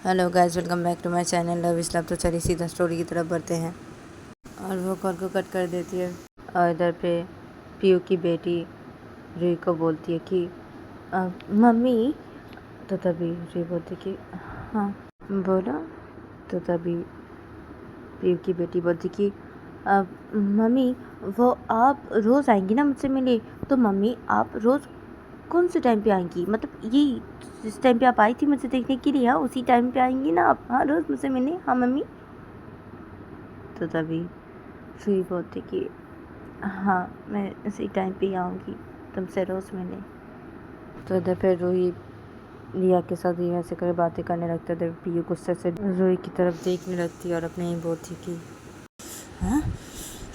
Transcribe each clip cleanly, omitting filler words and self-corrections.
Hello guys, welcome back to my channel love is love. तो चलिए सीधा story की तरफ बढ़ते हैं। और वो कॉल को कट कर देती है और इधर पे पीयू की बेटी रूही को बोलती है कि मम्मी। तो तभी रूही बोलती कि हाँ बोलो। तो तभी पीयू की बेटी बोलती कि मम्मी वो आप रोज़ आएंगी ना मुझसे मिले, तो मम्मी आप रोज़ कौन से टाइम पे आएंगी? मतलब ये जिस टाइम पे आप आई थी मुझे देखने के लिए, हाँ उसी टाइम पे आएंगी ना आप? हाँ रोज़ मुझसे मिलने, हाँ मम्मी। तो तभी रूही बोलती कि हाँ मैं उसी टाइम पे ही आऊँगी तुमसे रोज़ मिलने। तो इधर फिर रूही रिया के साथ ही ऐसे कर बातें करने लगता है। पीयू गुस्से से रूही की तरफ देखने लगती है और अपने ही बोलती कि हाँ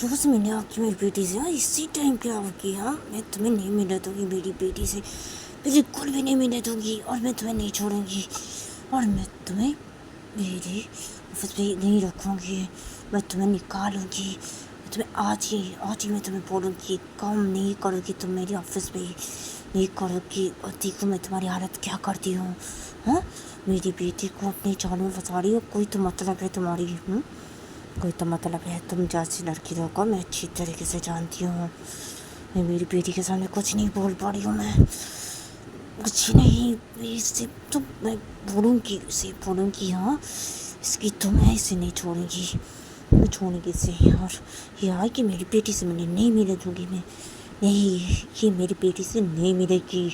रोज़ मिलने आपकी मेरी बेटी से, हाँ इसी टाइम पे आओगी, हाँ मैं तुम्हें नहीं मिलने दूँगी मेरी बेटी से, बिल्कुल भी नहीं मिलने दूँगी, और मैं तुम्हें नहीं छोड़ूंगी, और मैं तुम्हें मेरे ऑफिस पे नहीं रखूँगी, मैं तुम्हें निकालूंगी, मैं तुम्हें आज ही मैं तुम्हें बोलूँगी काम नहीं करोगी तुम मेरे ऑफिस पे, नहीं करोगी, और देखो मैं तुम्हारी हालत क्या करती हूँ। हाँ मेरी बेटी को अपने जाल में फंसा रही हो, कोई तो मतलब है तुम्हारी, कोई तो मतलब है। तुम जैसी लड़की को मैं अच्छी तरीके से जानती हूँ, मैं मेरी बेटी के सामने कुछ नहीं बोल पा रही हूँ, मैं कुछ नहीं, इसे तो मैं बोलूँगी, इसे बोलूँगी, हाँ इसकी तो मैं इसे नहीं छोड़ूंगी, मैं छोड़ूंगी इसे। और यार कि मेरी बेटी से मैंने नहीं मिले दूँगी, मैं नहीं, ये मेरी बेटी से नहीं मिलेगी,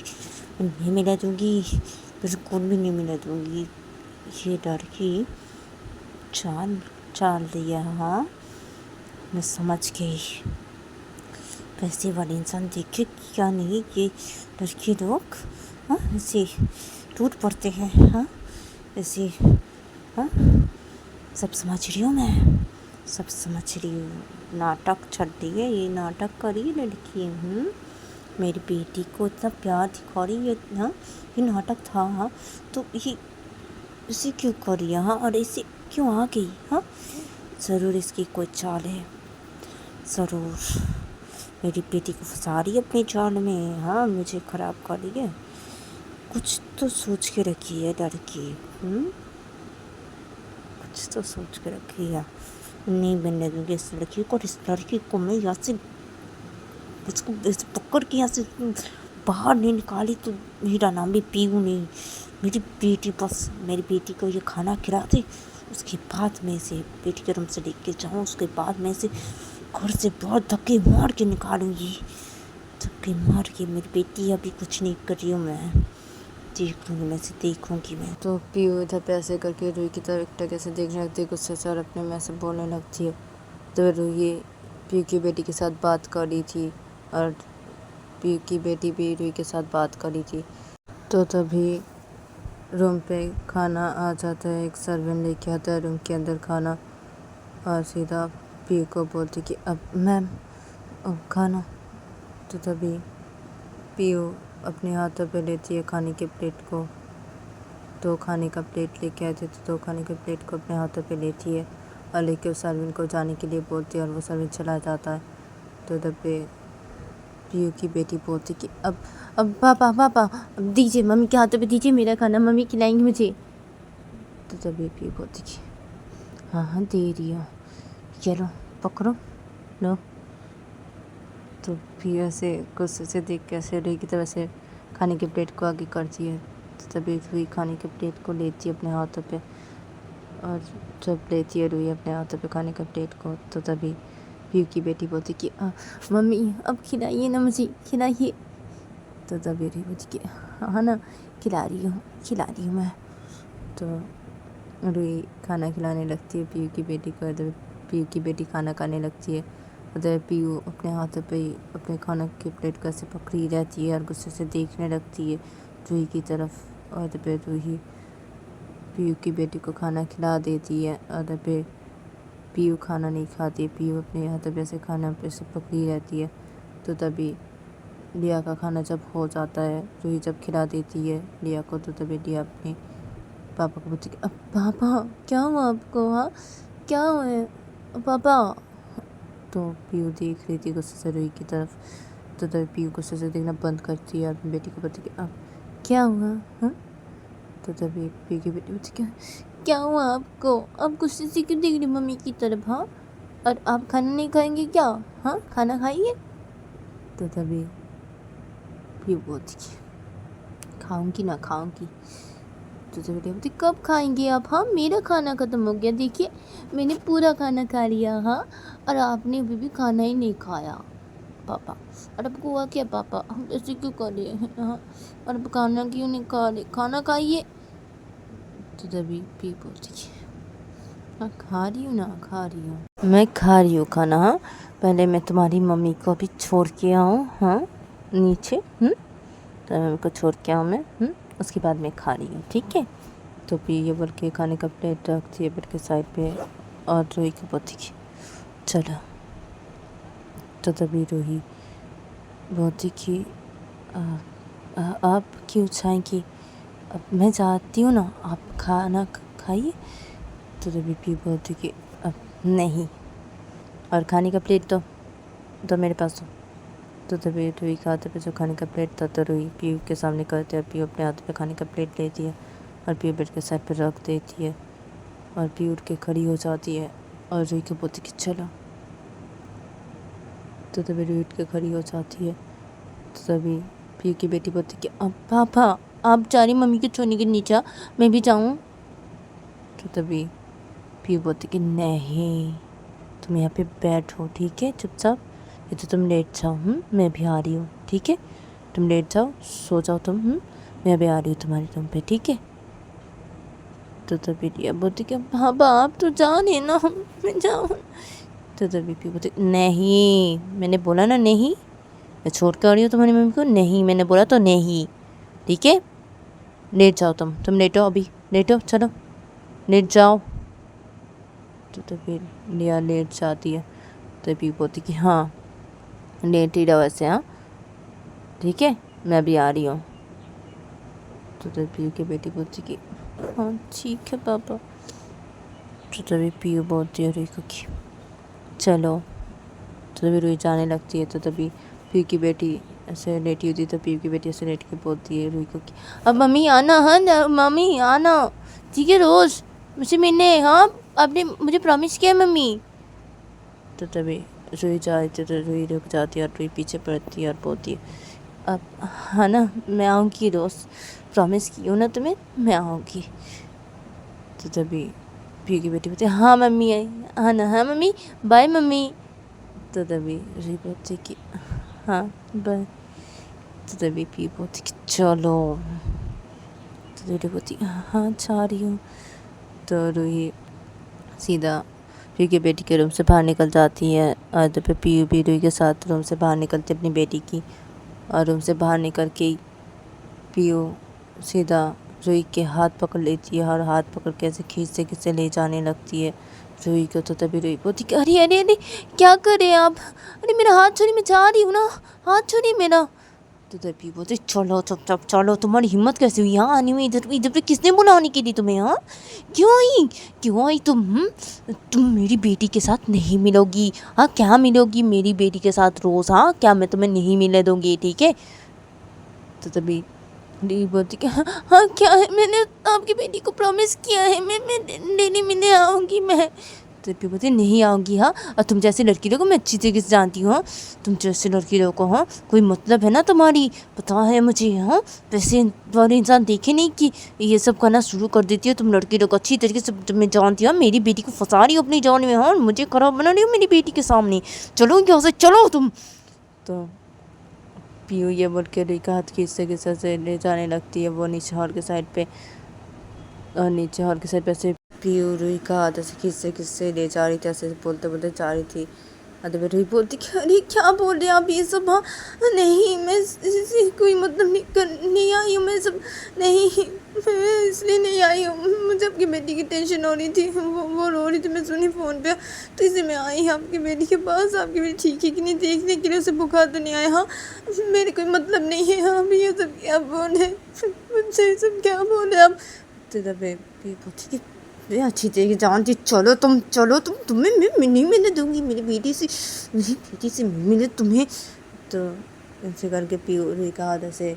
मैं नहीं मिला दूँगी, बिल्कुल भी नहीं मिला दूँगी। ये डर की चाल चाल दिया, हाँ मैं समझ गई। पैसे वाले इंसान देखे क्या नहीं, ये लड़के लोग हाँ ऐसे टूट पड़ते हैं, हाँ ऐसे, हाँ सब समझ रही हूँ, मैं सब समझ रही हूँ। नाटक छड़ दिए, ये नाटक करी लड़की, मेरी बेटी को इतना प्यार दिखा रही है, हाँ ये नाटक था, हाँ तो ये इसे क्यों करी, हाँ और इसे क्यों आ गई, हाँ ज़रूर इसकी कोई चाल है, ज़रूर मेरी बेटी को फंसा रही है अपने जाल में, हाँ मुझे ख़राब कर रही है, कुछ तो सोच के रखी है लड़की, कुछ तो सोच के रखी है। नहीं बनने दूँगी इस लड़की को, इस लड़की को मैं यहाँ से इसको पकड़ के यहाँ से बाहर नहीं निकाली तो मेरा नाम भी पीयू नहीं। मेरी बेटी, बस मेरी बेटी को ये खाना खिला दे, उसके बाद मैं इसे बेटी के रूम से लेके जाऊँ, उसके बाद मैं इसे घर से बहुत धक्के मार के निकालूंगी, धक्के मार के। मेरी बेटी अभी कुछ नहीं कर रही हूँ, मैं देखूँगी, मैं इसे देखूँगी मैं। तो पीयू इधर पे ऐसे करके रूही की तरफ एक टके से देखने लगती है गुस्से से और अपने में से बोलने लगती है। तो रूही पीयू की बेटी के साथ बात कर रही थी और पीयू की बेटी भी रूही के साथ बात कर रही थी। तो तभी रूम पे खाना आ जाता है, एक सर्वेंट लेके आता है रूम के अंदर खाना और सीधा पीयू को बोलती कि अब मैम खाना। तो तभी पीयू अपने हाथों पे लेती है खाने के प्लेट को, तो खाने का प्लेट लेके आए थे तो खाने के प्लेट को अपने हाथों पे लेती है और लेके उस सर्वेंट को जाने के लिए बोलती है और वो सर्वेंट चला जाता है। तो इधर पे पीयू की बेटी बोलती कि अब पापा पापा अब दीजिए, मम्मी के हाथों पे दीजिए मेरा खाना, मम्मी खिलाएंगी मुझे। तो तभी पीयू बोलती कि हाँ हाँ दे रही हो, चलो पकड़ो लो। तो पीयू ऐसे गुस्से से देख के ऐसे रूही की तरह से खाने के प्लेट को आगे करती है। तो तभी रूही खाने के प्लेट को लेती है अपने हाथों पे, और जब लेती है रूही अपने हाथों पे खाने का प्लेट को, तो तभी पीयू की बेटी बोलती कि मम्मी अब खिलाइए ना मुझे, खिलाइए। तो तभी रूही बोलती कि हाँ ना खिला रही हूँ मैं। तो रूही खाना खिलाने लगती है पीयू की बेटी को, इधर पीयू की बेटी खाना खाने लगती है, उधर पीयू अपने हाथों पे अपने खाना के प्लेट को ऐसे पकड़ी रहती है और गुस्से से देखने लगती है रूही की तरफ। और इधर पे रूही पीयू की बेटी को खाना खिला देती है और इधर पे पीयू खाना नहीं खाती, पीयू अपने हाथों पे ऐसे खाना पे से पकड़ी रहती है। तो तभी लिया का खाना जब हो जाता है, रूही जब खिला देती है लिया को, तो तभी लिया अपने पापा को बोलती अब पापा क्या हुआ आपको, हाँ क्या हुआ है पापा। तो पीयू देख रही थी गुस्से से रूही की तरफ, तो तभी पीयू गुस्से से देखना बंद करती है और अपनी बेटी को बोलती कि अब क्या हुआ, हाँ। तो तभी पी की बेटी बोलती क्या हुआ आपको, आप गुस्से से क्यों देख रही मम्मी की तरफ? हाँ, और आप खाना नहीं खाएंगे क्या? हाँ, खाना खाइए। तो तभी पी बोलती खाऊंगी ना खाऊंगी। तो तभी बेटी बोलती कब खाएंगे आप? हाँ, मेरा खाना ख़त्म हो गया, देखिए मैंने पूरा खाना खा लिया। हाँ, और आपने अभी भी खाना ही नहीं खाया पापा। और आपको हुआ क्या पापा, हम ऐसे क्यों कर रहे हैं? हाँ, और अब खाना क्यों नहीं खा रहे? खाना खाइए। तो तभी पी बोलती हाँ, खा रही हूँ ना, खा रही हूँ, मैं खा रही हूँ खाना। हाँ, पहले मैं तुम्हारी मम्मी को अभी छोड़ के आऊँ। हाँ, नीचे। तो मम्मी को छोड़ के आऊँ मैं। उसके बाद मैं खा रही हूँ, ठीक है। तो पी ये बोल के खाने का प्लेट रखती है बेड के साइड पे और रूही को बोलती कि चलो। तो तभी रूही बोलती कि आप क्यों चाहेंगी? अब मैं चाहती हूँ ना, आप खाना खाइए। तो तभी पी बोलती कि अब नहीं, और खाने का प्लेट तो मेरे पास हो। तो तभी रूही के हाथ पे जो खाने का प्लेट था तो रूही पी के सामने करती है और पी अपने हाथ पे खाने का प्लेट लेती है और पी बेड के साइड पे रख देती है और पी उठ के खड़ी हो जाती है और रूही को बोलती कि चलो। तो तभी रूही उठ के खड़ी हो जाती है। तो तभी पी की बेटी बोलती कि अब पापा आप जा रही मम्मी के छोड़ने के नीचे, मैं भी जाऊँ? तो तभी पी बोलती कि नहीं, तुम यहाँ पे बैठो, ठीक है, चुपचाप। ये तो तुम लेट जाओ। मैं भी आ रही हूँ, ठीक है, तुम लेट जाओ, सो जाओ तुम। मैं अभी आ रही हूँ तुम्हारी रूम पे, ठीक है। तो तभी रिया बोलती कि पापा आप तो जाने ना, मैं जाऊँ। तो तभी पी बोलती नहीं, मैंने बोला ना नहीं, मैं छोड़ कर आ रही हूँ तुम्हारी मम्मी को। नहीं, मैंने बोला तो नहीं, ठीक है, लेट जाओ तुम लेटो, अभी लेटो, चलो लेट जाओ। तो तभी लिया लेट जाती है। तभी बोलती कि हाँ लेट ही रहो वैसे, हाँ ठीक है, मैं अभी आ रही हूँ। तो तभी पीयू की बेटी बोलती कि हाँ ठीक है पापा। तो तभी पीयू बोलती है रूही को कि चलो। तो तभी रूही जाने लगती है। तो तभी पीयू की बेटी ऐसे लेटी होती है। तो पीयू की बेटी ऐसे लेट के बोलती है रूही को कि अब मम्मी आना, हाँ मम्मी आना, ठीक है, रोज़ मुझे मिलने। हाँ, आपने मुझे प्रॉमिस किया मम्मी। तो तभी रूही जाती है। तो रूही रुक जाती है और रूही पीछे पड़ती है और बोलती है अब हाँ ना, मैं आऊँगी रोज़, प्रॉमिस की हूँ ना तुम्हें, मैं आऊँगी। तो तभी पी की बेटी बोलती हाँ मम्मी आई, हाँ ना, हाँ मम्मी, बाय मम्मी। तो तभी रूही बोलती कि हाँ बाय। तो तभी पी बोलती कि चलो। तो रूही बोलती हाँ जा रही हूँ। तो रूही सीधा पी की बेटी के रूम से बाहर निकल जाती है और तो फिर पी भी रूही के साथ रूम से बाहर निकलती अपनी बेटी की, और रूम से बाहर निकल के पीयू सीधा रूही के हाथ पकड़ लेती है और हाथ पकड़ के ऐसे खींचते खींचते ले जाने लगती है रूही को। तो तभी रूही बोलती कि अरे अरे अरे क्या कर रहे हैं आप? अरे मेरा हाथ छोड़िए, मैं जा रही हूँ ना, हाथ छोड़िए मेरा। तो तभी बोलते चलो चुपचाप चलो, तुम्हारी हिम्मत कैसे हुई यहाँ आनी हुई? इधर इधर पे किसने बुलाने के लिए तुम्हें? हाँ, क्यों आई तुम मेरी बेटी के साथ नहीं मिलोगी। हाँ, क्या मिलोगी मेरी बेटी के साथ रोज़? हाँ, क्या मैं तुम्हें नहीं मिलने दूँगी, ठीक है। तो तभी डी बोलती कि हाँ क्या है, मैंने आपकी बेटी को प्रॉमिस किया है, मैं डेली मिलने आऊँगी मैं। तो फिर बोलती नहीं आऊँगी। हाँ, और तुम जैसे लड़की लोगों को मैं अच्छी तरीके से जानती हूँ। तुम जैसे लड़की लोगों को हाँ कोई मतलब है ना तुम्हारी, पता है मुझे। हाँ, वैसे वाले इंसान देखे नहीं कि ये सब करना शुरू कर देती हो तुम लड़की लोग अच्छी तरीके से। तुम्हें जानती हो मेरी बेटी को फंसा रही हो अपनी जान में। हाँ, मुझे खराब बना रही हो मेरी बेटी के सामने, चलो यहाँ से चलो तुम। तो पीयू ये बोल के रूही का हाथ खींचते से ले जाने लगती है वो नीचे हॉल के साइड पे, और नीचे हॉल के साइड पे ऐसे पीयू रूही का हाथ ऐसे खींचते ले जा रही थी, ऐसे बोलते बोलते जा रही थी। अरे रूही बोलती कि अरे क्या बोल रहे हैं आप ये सब? हाँ नहीं, मैं इससे कोई मतलब नहीं आई हूँ, मैं सब नहीं, मैं इसलिए नहीं आई हूँ, मुझे आपकी बेटी की टेंशन हो रही थी, वो रो रही थी, मैं सुनी फ़ोन पे, तो इसलिए मैं आई आपकी बेटी के पास। आपकी बेटी ठीक है कि नहीं देखने के लिए, उसे बुखार तो नहीं आया? हाँ, मेरे कोई मतलब नहीं है। हाँ, ये सब क्या बोले मुझे, ये सब क्या बोले आप? तो पूछी कि अच्छी तरीके जानती, चलो तुम तुम्हें मैं नहीं मिलने दूंगी, मेरी बेटी से मिले तुम्हें। तो ऐसे करके पी रूही का हाथ ऐसे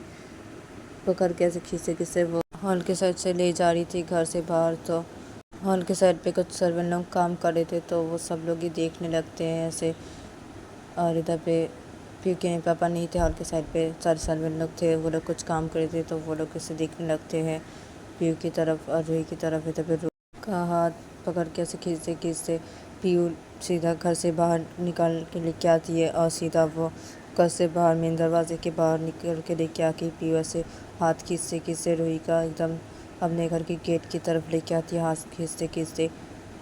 पकड़ के ऐसे खींचते वो हॉल के साइड से ले जा रही थी घर से बाहर, तो हॉल के साइड पे कुछ सर्वेंट लोग काम कर रहे थे, तो वो सब लोग ही देखने लगते हैं ऐसे। और इधर पे पीयू के पापा नहीं थे, हॉल के साइड पे सारे सर्वेंट लोग थे, वो लोग कुछ काम कर रहे थे, तो वो लोग इसे देखने लगते हैं पीयू की तरफ और रूही की तरफ। इधर पे रूही का हाथ पकड़ के ऐसे खींचते खींचते पीयू सीधा घर से बाहर निकाल के लेके आती है, और सीधा वो घर से बाहर मेन दरवाजे के बाहर निकल के लेके आके पीयू ऐसे हाथ खींचते खींचते रूही का एकदम अपने घर के गेट की तरफ लेके आती है, हाथ खींचते खींचते,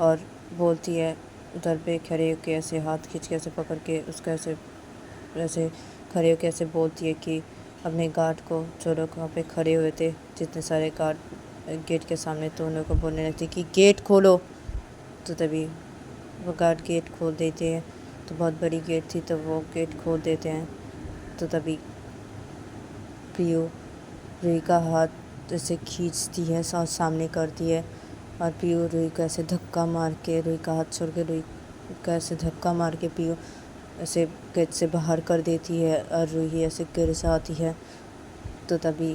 और बोलती है उधर पे खड़े होके ऐसे हाथ खींच के ऐसे पकड़ के उसका ऐसे ऐसे खड़े होके ऐसे बोलती है कि अपने गार्ड को, जो लोग वहाँ पे खड़े हुए थे जितने सारे गार्ड गेट के सामने, तो उन लोगों को बोलने लगती कि गेट खोलो। तो तभी वो गार्ड गेट खोल देते हैं, तो बहुत बड़ी गेट थी, तो वो गेट खोल देते हैं। तो तभी पीयू रूही का हाथ ऐसे खींचती है, सामने करती है, और पीयू रूही को ऐसे धक्का मार के, रूही का हाथ छोड़ के रूही का ऐसे धक्का मार के पीयू ऐसे गेट से बाहर कर देती है, और रूही ऐसे गिर जाती है। तो तभी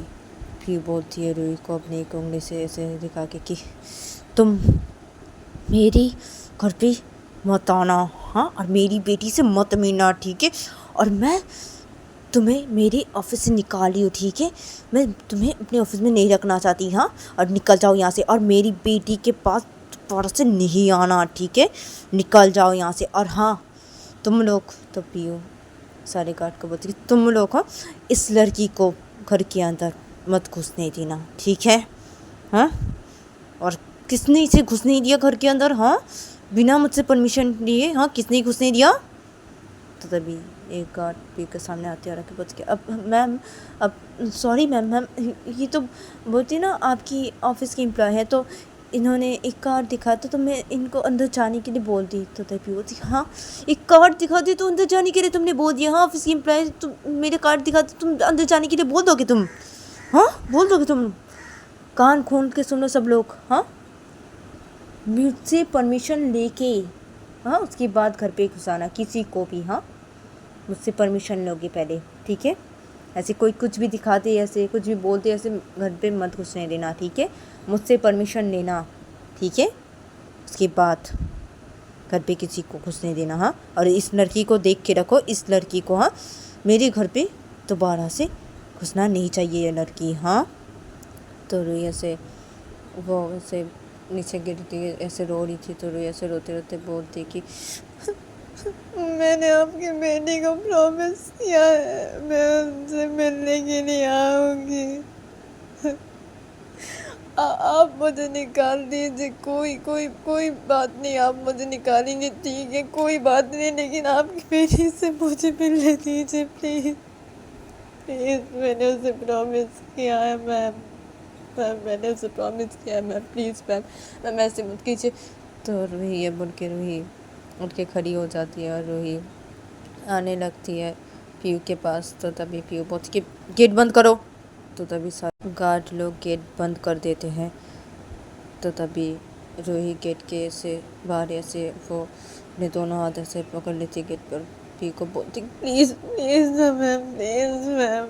पीयू बोलती है रूही को अपनी एक उंगली से ऐसे दिखा के कि तुम मेरी घर पे मत आना, हाँ, और मेरी बेटी से मत मिलना, ठीक है, और मैं तुम्हें मेरे ऑफिस से निकाली हूँ, ठीक है, मैं तुम्हें अपने ऑफिस में नहीं रखना चाहती, हाँ, और निकल जाओ यहाँ से, और मेरी बेटी के पास दोबारा से नहीं आना, ठीक है, निकल जाओ यहाँ से। और हाँ, तुम लोग, तो पीयू सारे गार्ड को बोलती कि तुम लोग, हाँ, इस लड़की को घर के अंदर मत घुसने देना, ठीक है, हाँ, और किसने इसे घुसने दिया घर के अंदर, हाँ, बिना मुझसे परमिशन लिए, हाँ, किसने घुसने दिया। तो तभी एक गार्ड पी के सामने आते और आके बोलती कि अब मैम, अब सॉरी मैम, ये तो बोलती ना आपकी ऑफिस की एम्प्लॉय है, तो इन्होंने एक कार्ड दिखा तो मैं इनको अंदर जाने के लिए बोल दी। तो तभी बोलती हाँ, एक कार्ड दिखा दी तो अंदर जाने के लिए तुमने बोल दिया, हाँ, ऑफिस की एम्प्लॉय, तुम मेरे कार्ड दिखा तो तुम अंदर जाने के लिए बोल दोगे तुम, हाँ, बोल दोगे तुम। कान खोल के सुनो सब लोग, हाँ, मुझसे परमिशन लेके, हाँ, उसके बाद घर पे घुसाना किसी को भी, हाँ, मुझसे परमिशन लोगे पहले, ठीक है, ऐसे कोई कुछ भी दिखाते, ऐसे कुछ भी बोलते, ऐसे घर पे मत घुसने देना, ठीक है, मुझसे परमिशन लेना, ठीक है, उसके बाद घर पे किसी को घुसने देना, हाँ, और इस लड़की को देख के रखो, इस लड़की को, हाँ, मेरे घर पे दोबारा से घुसना नहीं चाहिए ये लड़की, हाँ। तो रूही ऐसे वो ऐसे नीचे गिरती ऐसे रो रही थी, तो रूही ऐसे रोते रोते बोलती कि मैंने आपकी बेटी को प्रॉमिस किया है, मैं उनसे मिलने के लिए आऊँगी, आप मुझे निकाल दीजिए, कोई कोई कोई बात नहीं, आप मुझे निकालेंगे ठीक है, कोई बात नहीं, लेकिन आपकी बेटी से मुझे मिलने दीजिए प्लीज़ प्लीज़, मैंने उसे प्रॉमिस किया है मैम, मैंने उसे प्रॉमिस किया है मैम, प्लीज़ मैम ऐसे मत कीजिए। तो रूही ये बोल के रूही उठ के खड़ी हो जाती है, और रूही आने लगती है पीयू के पास। तो तभी पीयू बोलती कि गेट बंद करो। तो तभी सारे गार्ड लोग गेट बंद कर देते हैं। तो तभी रूही गेट के ऐसे बाहर ऐसे वो अपने दोनों हाथ ऐसे पकड़ लेती है गेट पर, पी को बोलती प्लीज़ प्लीज़ मैम,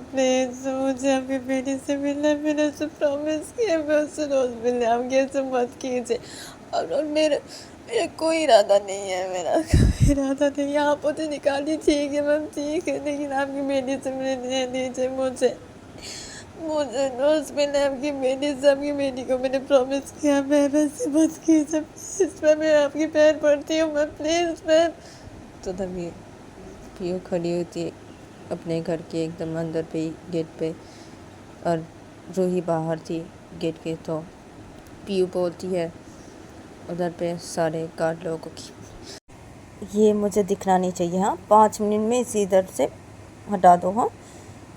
प्लीज़ मुझे आपकी बेटी से मिलना है, मैंने उससे प्रॉमिस किया, मैं उससे रोज़ मिलने आऊँगी, ऐसे मत कीजिए, और मेरा मेरा कोई इरादा नहीं है, मेरा कोई इरादा नहीं है, आप मुझे निकालिए ठीक है मैम, ठीक है, लेकिन आपकी बेटी से मिलने दीजिए मुझे रोज़ मिलना है आपकी बेटी से, आपकी बेटी को मैंने प्रॉमिस किया मैम, ऐसे मत कीजिए प्लीज़ मैम, मैं आपकी पैर पड़ती हूँ मैम, प्लीज़ मैम। तो तभी पीयू खड़ी होती है अपने घर के एकदम अंदर पे गेट पे, और रूही बाहर थी गेट के। तो पीयू बोलती है उधर पे सारे गार्ड लोगों की, ये मुझे दिखना नहीं चाहिए, हाँ, 5 मिनट में इसी इधर से हटा दो, हाँ,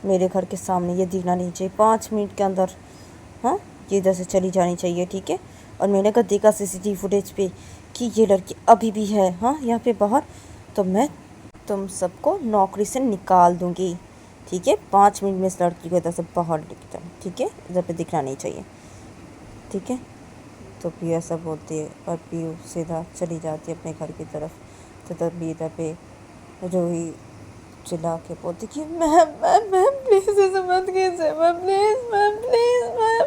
मेरे घर के सामने ये दिखना नहीं चाहिए, 5 मिनट के अंदर, हाँ, ये इधर से चली जानी चाहिए, ठीक है। और मैंने कहा देखा CCTV फुटेज पे कि ये लड़की अभी भी है, हाँ, यहाँ पे बाहर, तो मैं तुम सबको नौकरी से निकाल दूँगी, ठीक है, 5 मिनट में इस लड़की को इधर से बाहर लेके जाओ, ठीक है, इधर पे दिखना नहीं चाहिए, ठीक है। तो पीयू ऐसा बोलती है, और पीयू सीधा चली जाती है अपने घर की तरफ। तो तभी इधर पे रूही चिल्ला के बोलती कि मैम प्लीज़ ऐसे मत कीजिए ma'am, please ma'am, please ma'am,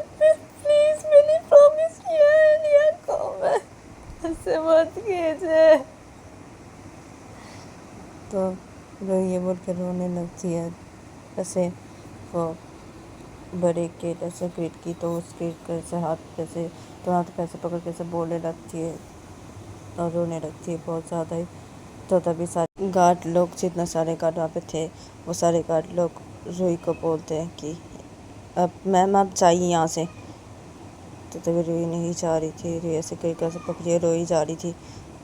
ऐसे मत कीजिए। तो रोही ये बोल के रोने लगती है। ऐसे वो बड़े के ऐसे क्रिट की, तो उस क्रिट को ऐसे हाथ कैसे तो हाथ कैसे पकड़ के ऐसे बोलने लगती है और रोने लगती है बहुत ज़्यादा ही। तो तभी सारे गार्ड लोग, जितना सारे गार्ड वहाँ पे थे, वो सारे गार्ड लोग रोही को बोलते हैं कि अब मैम आप जाइए यहाँ से। तो तभी रोही नहीं जा रही थी, रोही ऐसे करके से पकड़िए रोही जा रही थी।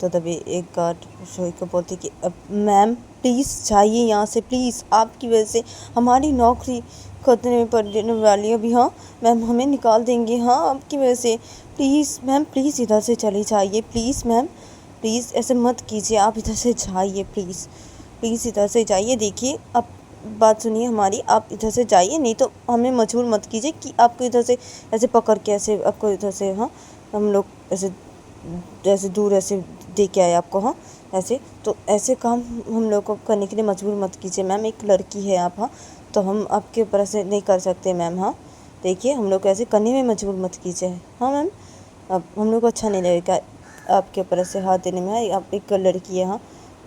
तो तभी एक गार्ड रोही को बोलती कि अब मैम प्लीज़ जाइए यहाँ से, प्लीज़, आपकी वजह से हमारी नौकरी खतरे में पड़ने वाली है अभी। हाँ मैम, हमें निकाल देंगे, हाँ आपकी वजह से, प्लीज़ मैम, प्लीज़ इधर से चली जाइए, प्लीज़ मैम, प्लीज़ ऐसे मत कीजिए, आप इधर से जाइए, प्लीज़ प्लीज़ इधर से जाइए। देखिए आप बात सुनिए हमारी, आप इधर से जाइए, नहीं तो हमें मजबूर मत कीजिए कि आपको इधर से ऐसे पकड़ के ऐसे आपको इधर से, हाँ हम लोग ऐसे दूर ऐसे दे के आए आपको, हाँ ऐसे, तो ऐसे काम हम लोग को करने के लिए मजबूर मत कीजिए मैम, एक लड़की है आप, हाँ तो हम आपके ऊपर ऐसे नहीं कर सकते मैम। हाँ देखिए हम लोग को ऐसे करने में मजबूर मत कीजिए। हाँ मैम, अब हम लोग को अच्छा नहीं लगेगा आपके ऊपर ऐसे हाथ देने में, आप एक लड़की है। हाँ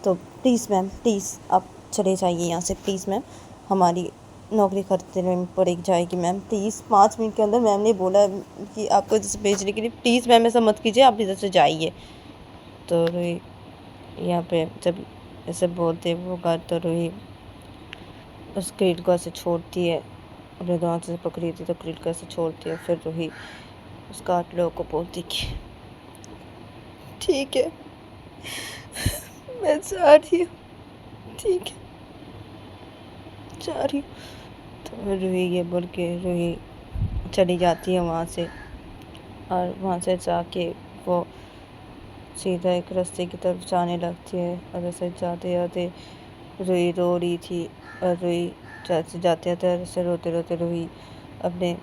तो प्लीज़ मैम, प्लीज़ आप चले जाइए यहाँ से, प्लीज़ मैम, हमारी नौकरी खतरे में पड़ जाएगी मैम, प्लीज़ 5 मिनट के अंदर मैम ने बोला कि आपको इधर से भेजने के लिए, प्लीज़ मैम ऐसा मत कीजिए, आप इधर से जाइए। तो रोही यहाँ पे जब ऐसे बोलते वो गार्ड, तो रोही उस क्रीट को ऐसे छोड़ती है, अपने दांत से पकड़ी थी तो क्रीट को ऐसे छोड़ती है। फिर रोही उस गार्ड लोगों को बोलती कि ठीक है मैं जा रही हूँ, ठीक है जा रही हूँ। तो रूही ये बोल के रूही चली जाती है वहाँ से, और वहाँ से जाके वो सीधा एक रास्ते की तरफ जाने लगती है। और ऐसे जाते जाते रूही रो रही थी, और रूही जाते जाते ऐसे रोते रोते रूही अपने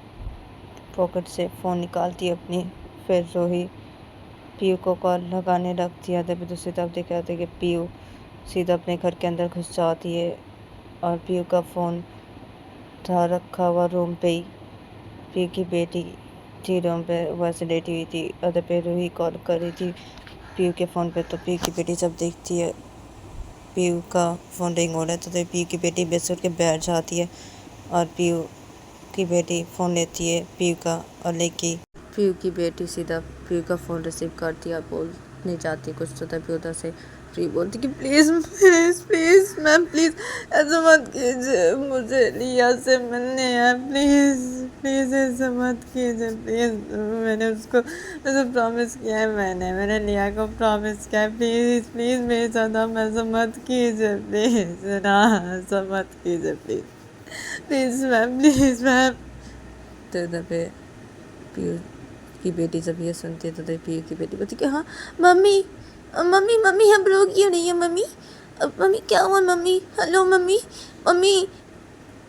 पॉकेट से फ़ोन निकालती है अपनी। फिर रूही पीयू को कॉल लगाने लगती है। तभी दूसरी तरफ देखा जाता है कि पीयू सीधा अपने घर के अंदर घुस जाती है, और पीयू का फ़ोन था रखा हुआ रूम पे ही। पीयू की बेटी थी रूम पे वैसे लेटी हुई थी, और पे रूही कॉल कर रही थी पीयू के फ़ोन पे। तो पीयू की बेटी जब देखती है पीयू का फ़ोन रिंग हो रहा है, तो पीयू की बेटी बेड से उठ के बैठ जाती है, और पीयू की बेटी फ़ोन लेती है पीयू का, और लेके पीयू की बेटी सीधा पीयू का फ़ोन रिसीव करती है और बोलने जाती है कुछ। तो तभी उधर से प्री बोलती कि please please please ma'am, please ऐसा मत कीजिए, मुझे लिया से मिलने हैं, प्लीज़ प्लीज़ ऐसा मत कीजिए, प्लीज़ मैंने उसको ऐसा प्रॉमिस किया है, मैंने लिया को प्रॉमिस किया है, प्लीज़ प्लीज़ मेरे साथ आप ऐसा मत कीजिए, प्लीज़ ना ऐसा मत कीजिए, please please ma'am, please ma'am. तो इधर पे पीयू की बेटी जब ये सुनती है तो पीयू की बेटी बोलती कि हाँ मम्मी मम्मी मम्मी हम रो क्यों नहीं है मम्मी, मम्मी क्या हुआ मम्मी, हेलो मम्मी मम्मी।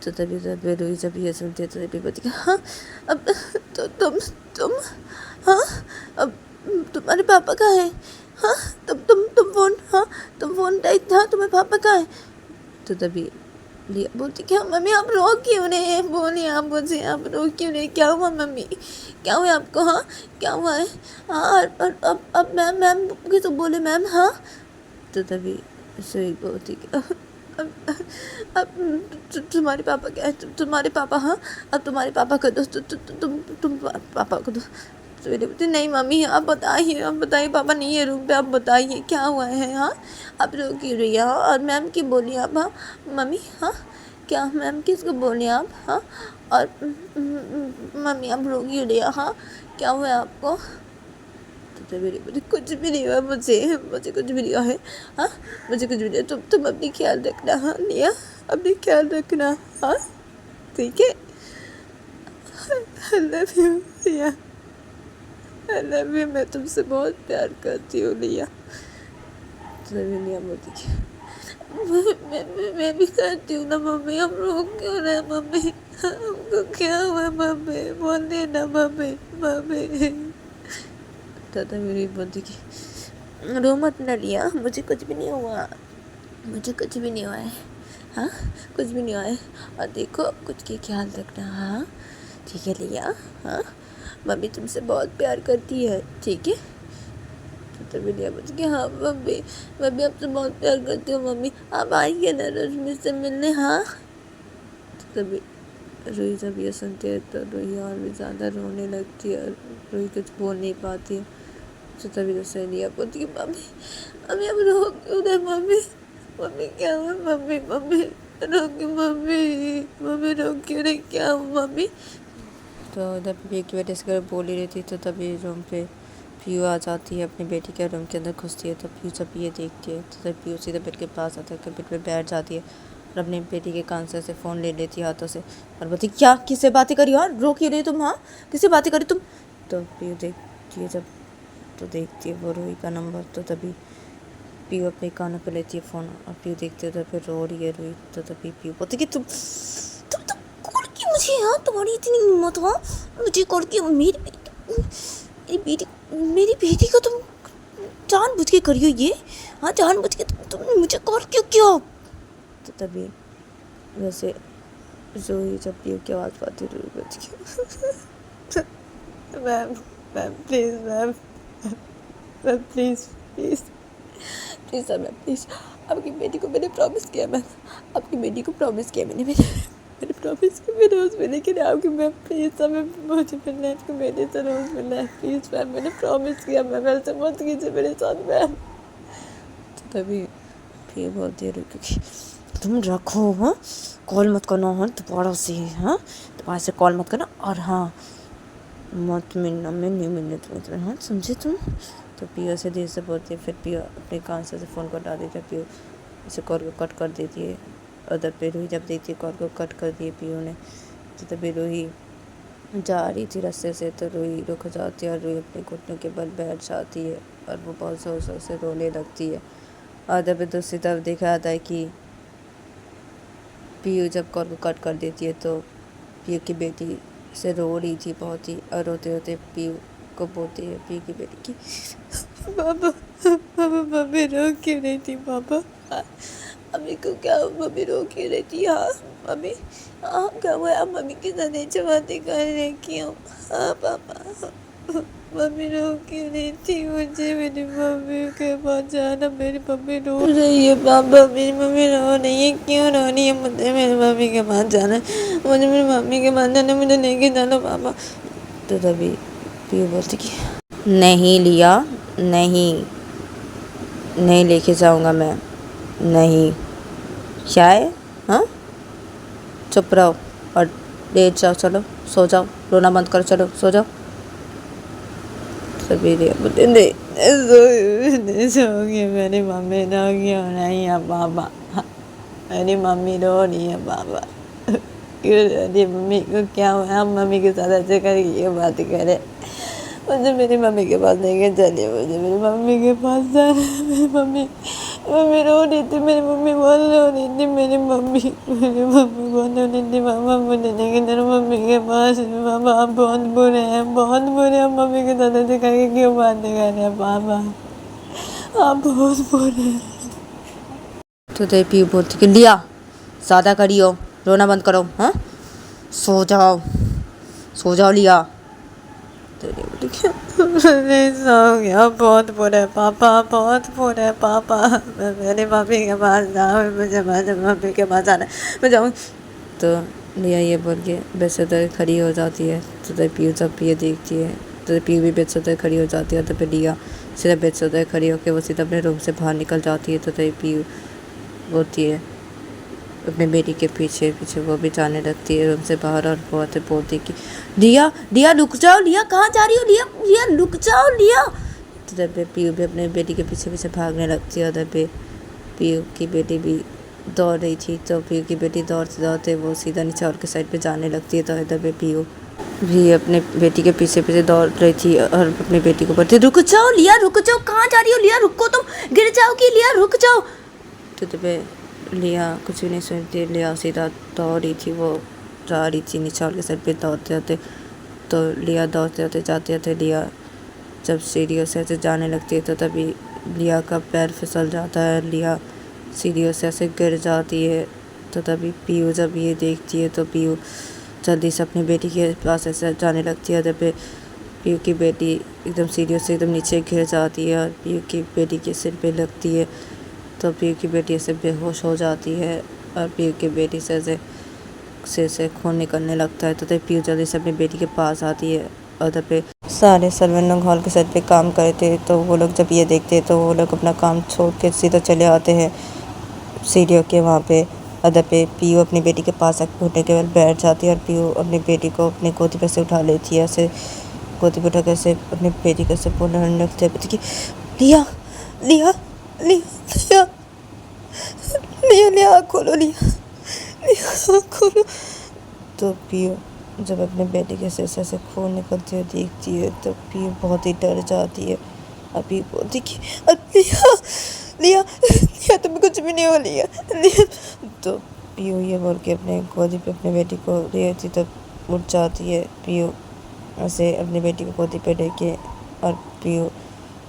तो तभी रूही जब ये सुनती है तो तभी बोलती कि हाँ अब तो तुम हाँ अब तुम्हारे पापा कहाँ है, हाँ तुम फ़ोन, हाँ तुम फ़ोन टाइट, हाँ तुम्हारे पापा कहाँ है। तो तभी लिया बोलती क्या मम्मी आप रो क्यों नहीं है, बोलिए आप मुझे, आप रो क्यों नहीं, क्या हुआ मम्मी, क्या हुआ आपको, हाँ क्या हुआ है, हाँ और अब मैम के तो बोले मैम, हाँ। तो तभी सही बोलती कि अब तुम्हारे पापा क्या है, तुम्हारे पापा, हाँ अब तुम्हारे पापा का दोस्त, तुम पापा को दोस्त। तो मेरे बोलते नहीं मम्मी आप बताइए पापा नहीं है रूम पे, आप बताइए क्या हुआ है, हाँ आप रो क्यों रही है, हाँ और मैम की बोलिए आप, हाँ मम्मी, हाँ क्या मैम किसको बोलिए आप, हाँ और मम्मी आप रो क्यों रही है, हाँ क्या हुआ है आपको। तो मेरी मुझे कुछ भी नहीं हुआ, मुझे कुछ भी नहीं हुआ है, हाँ मुझे कुछ भी नहीं, तुम अपनी ख्याल रखना, हाँ लिया अपनी ख्याल रखना, हाँ ठीक है, आई लव यू लिया, आई लव यू, मैं तुमसे बहुत प्यार करती हूँ लिया। तो लिया बोलती मैं भी करती हूँ ना मम्मी, हम रो क्यों रहे मम्मी, हमको क्या हुआ मम्मी, बोलिए ना मम्मी मम्मी। दादा मेरी बोलती कि रो मत ना लिया, मुझे कुछ भी नहीं हुआ, मुझे कुछ भी नहीं हुआ है, हाँ कुछ भी नहीं हुआ है, और देखो कुछ के ख्याल रखना, हाँ ठीक है लिया, हाँ मम्मी तुमसे बहुत प्यार करती है, ठीक है तो तभी लिया बोलती कि हाँ मम्मी, मैं भी आपसे बहुत प्यार करती हूँ मम्मी, आप आएंगे ना रोज मुझसे मिलने, हाँ। तो तभी रूही जब ये सुनती है तो रूही और भी ज़्यादा रोने लगती है, रूही कुछ बोल नहीं पाती है। तो तभी जैसे लिया बोलती कि मम्मी मम्मी अब रो क्यों रहे मम्मी, मम्मी क्या हुआ मम्मी, मम्मी रो क्यों मम्मी, मम्मी रो क्यों रही, क्या हुआ मम्मी। तो इधर पीयू की बेटी से बोल ही रही थी तो तभी रूम पे पीयू आ जाती है, अपनी बेटी के रूम के अंदर घुसती है। तो पीयू जब ये देखती है तो तब पीयू सीधे बेड के पास आता है, बेड पे बैठ जाती है और अपनी बेटी के कान से फ़ोन ले लेती है हाथों से और बोलती क्या किससे बातें करी, हाँ रो क्यों रही तुम, हाँ किससे बातें करी तुम। तो पीयू देखती है जब तो देखती है वो रूही का नंबर। तो तभी पीयू अपने कानों पे लेती है फ़ोन और पीयू देखते उधर पे रो रही है रूही। तो तभी पीयू बोलती कि तुम कॉल की मुझे, हाँ तुम्हारी इतनी हिम्मत, हाँ मुझे कॉल की, मेरी बेटी को तुम जानबूझ के करियो ये, हाँ जानबूझ के तुमने मुझे कॉल क्यों किया। तो तभी वैसे रूही जब पीयू की आवाज़ पाती रूही बोलती ma'am ma'am please ma'am please please please sir ma'am please, आपकी बेटी को मैंने प्रॉमिस किया मैम, आपकी बेटी को प्रॉमिस किया मैंने प्रॉमिस किया मैं रोज़ मिलने के लिए आऊँगी मैम, प्लीज़ सर मैम मुझे मिलना है, आपकी बेटी से रोज़ मिलना है प्लीज़ मैम, मैंने प्रॉमिस किया मैम, ऐसे मत कीजिए मेरे साथ मैम। तो तभी फिर बोलती है क्योंकि तुम रखो, हाँ कॉल मत करना, हाँ दोबारा से, हाँ दोबारा से कॉल मत करना, और हाँ मत मिलना, मैं नहीं मिलने तुम्हें, हाँ समझे तुम। तो पीयू से धीरे से बोलती है, फिर पीयू अपने कान से फ़ोन को हटा देती है, पीयू इसे कॉल को कट कर देती है। उधर पे रूही जब देखती है कॉल को कट कर दिए पीयू ने, तो तभी रूही जा रही थी रास्ते से, तो रूही रुक जाती है और रूही अपने घुटनों के बल बैठ जाती है और वो बहुत ज़ोर ज़ोर से रोने लगती है। और तभी दूसरी तरफ देखा जाता है कि पीयू जब कॉल को कट कर देती है तो पीयू की बेटी से रो रही थी बहुत ही, और रोते रोते पीयू को बोलती है पीयू की बेटी की पापा पापा मम्मी रो क्यों रही थी पापा, मम्मी को क्या मम्मी रो क्यों रही थी, हाँ मम्मी हाँ क्या हुआ, आप मम्मी के साथ ऐसे बातें कर रहे क्यों, हाँ पापा मम्मी रो क्यों रही थी, मुझे मेरी मम्मी के पास जाना, मेरी मम्मी रो रही है पापा, मेरी मम्मी रो रही है, क्यों रो रही है, मुझे मेरी मम्मी के पास जाना है, मुझे मेरी मम्मी के पास जाना, मुझे लेके जाना पापा। तो तभी पीयू बोलती कि नहीं लिया, नहीं नहीं लेके जाऊंगा मैं, नहीं क्या है, हाँ चुप रहो और लेट जाओ, चलो सो जाओ, रोना बंद करो, चलो सो जाओ। सभी बोलते नहीं सोगी, मेरी मम्मी रोगी हो रही है पापा, मेरी मम्मी रो रही है पापा, क्यों रो रही है, मम्मी को क्या हुआ, हम मम्मी के साथ ऐसे करेंगे, ये बात करे, मुझे मेरी मम्मी के पास लेके चलिए, मुझे मेरी मम्मी के पास जाना है, मेरी मम्मी रो रही थी, मेरी मम्मी बहुत रो रही थी, मेरी मम्मी बहुत रो रही थी, मामा मुझे लेके चलो मम्मी के पास, पापा आप बहुत बुरे हैं, बहुत बुरे हैं, मम्मी के साथ ऐसे करके क्यों बातें कर रहे हैं पापा, आप बहुत बुरे हैं। तो तेरी पीयू बोलती कि लिया ज़्यादा करियो, रोना बंद करो, हाँ सो जाओ लिया। तो नहीं सो गया, बहुत बुरे पापा, बहुत बुरे पापा, मैं मेरी मम्मी के पास जाऊँ, मुझे मम्मी के पास जाना है, मैं जाऊँ। तो लिया ये बोल के बेसुध खड़ी हो जाती है। तो तब पीयू जब ये देखती है तो पीयू भी बेसुध खड़ी हो जाती है। तो फिर लिया सीधा बेसुध खड़ी होकर वो सीधा अपने रूम से बाहर निकल जाती है। तो तभी पीयू होती है अपने बेटी के पीछे पीछे वो भी जाने लगती है रूम से बाहर और बहुत बोलती कि लिया लिया रुक जाओ, लिया कहाँ जा रही हो, लिया लिया रुक जाओ लिया। तो तब पीयू भी अपने बेटी के पीछे पीछे भागने लगती है। उधर पे पीयू की बेटी भी दौड़ रही थी। तो पीयू की बेटी दौड़ते दौड़ते वो सीधा नीचे और के साइड पे जाने लगती है। तो इधर पे पीयू भी अपने बेटी के पीछे पीछे दौड़ रही थी और अपनी बेटी को बोलती रुक जाओ लिया, रुक जाओ, कहाँ जा रही हो लिया, रुको तुम गिर जाओगी, लिया रुक जाओ। तो तब लिया कुछ भी नहीं सुनती, लिया सीधा दौड़ रही थी, वो जा रही थी नीचे और के साइड पे दौड़ते जाते। तो लिया दौड़ते जाते जाते जाते लिया जब सीढ़ियों से ऐसे जाने लगती है तो तभी लिया का पैर फिसल जाता है, लिया सीढ़ियों से ऐसे गिर जाती है। तो तभी पीयू जब ये देखती है तो पीयू जल्दी से अपनी बेटी के पास ऐसे जाने लगती है। तब पीयू की बेटी एकदम सीढ़ियों से एकदम नीचे गिर जाती है और पीयू की बेटी के सिर पे लगती है। तो पीयू की बेटी ऐसे बेहोश हो जाती है और पीयू की बेटी से ऐसे सिर से खून निकलने लगता है। तो तब पीयू जल्दी से अपनी बेटी के पास आती है और तब पे सारे सर्वेंट लोग हॉल के साइड पे काम करे थे। तो वो लोग जब ये देखते तो वो लोग अपना काम छोड़ के सीधा चले आते हैं सीढ़ियों के वहाँ पे। अदर पे पीयू अपनी बेटी के पास आके घुटने के बल बैठ जाती है और पीयू अपनी बेटी को अपनी गोदी पे से उठा लेती है। ऐसे गोदी पे उठा के ऐसे अपनी बेटी को ऐसे बोलने लगती है कि लिया लिया लिया लिया लिया लिया आँख खोलो, लिया लिया आँख खोलो। तो पीयू जब अपने बेटी के सिर से खून निकलते हुए देखती है तो पीयू बहुत ही डर जाती है। अभी बोलती कि लिया लिया लिया तुम्हें कुछ भी नहीं हो लिया लिया। तो पीयू ये बोल के अपने गोदी पे अपनी बेटी को लेती तो उठ जाती है। पीयू ऐसे अपनी बेटी को गोदी पे लेके और पीयू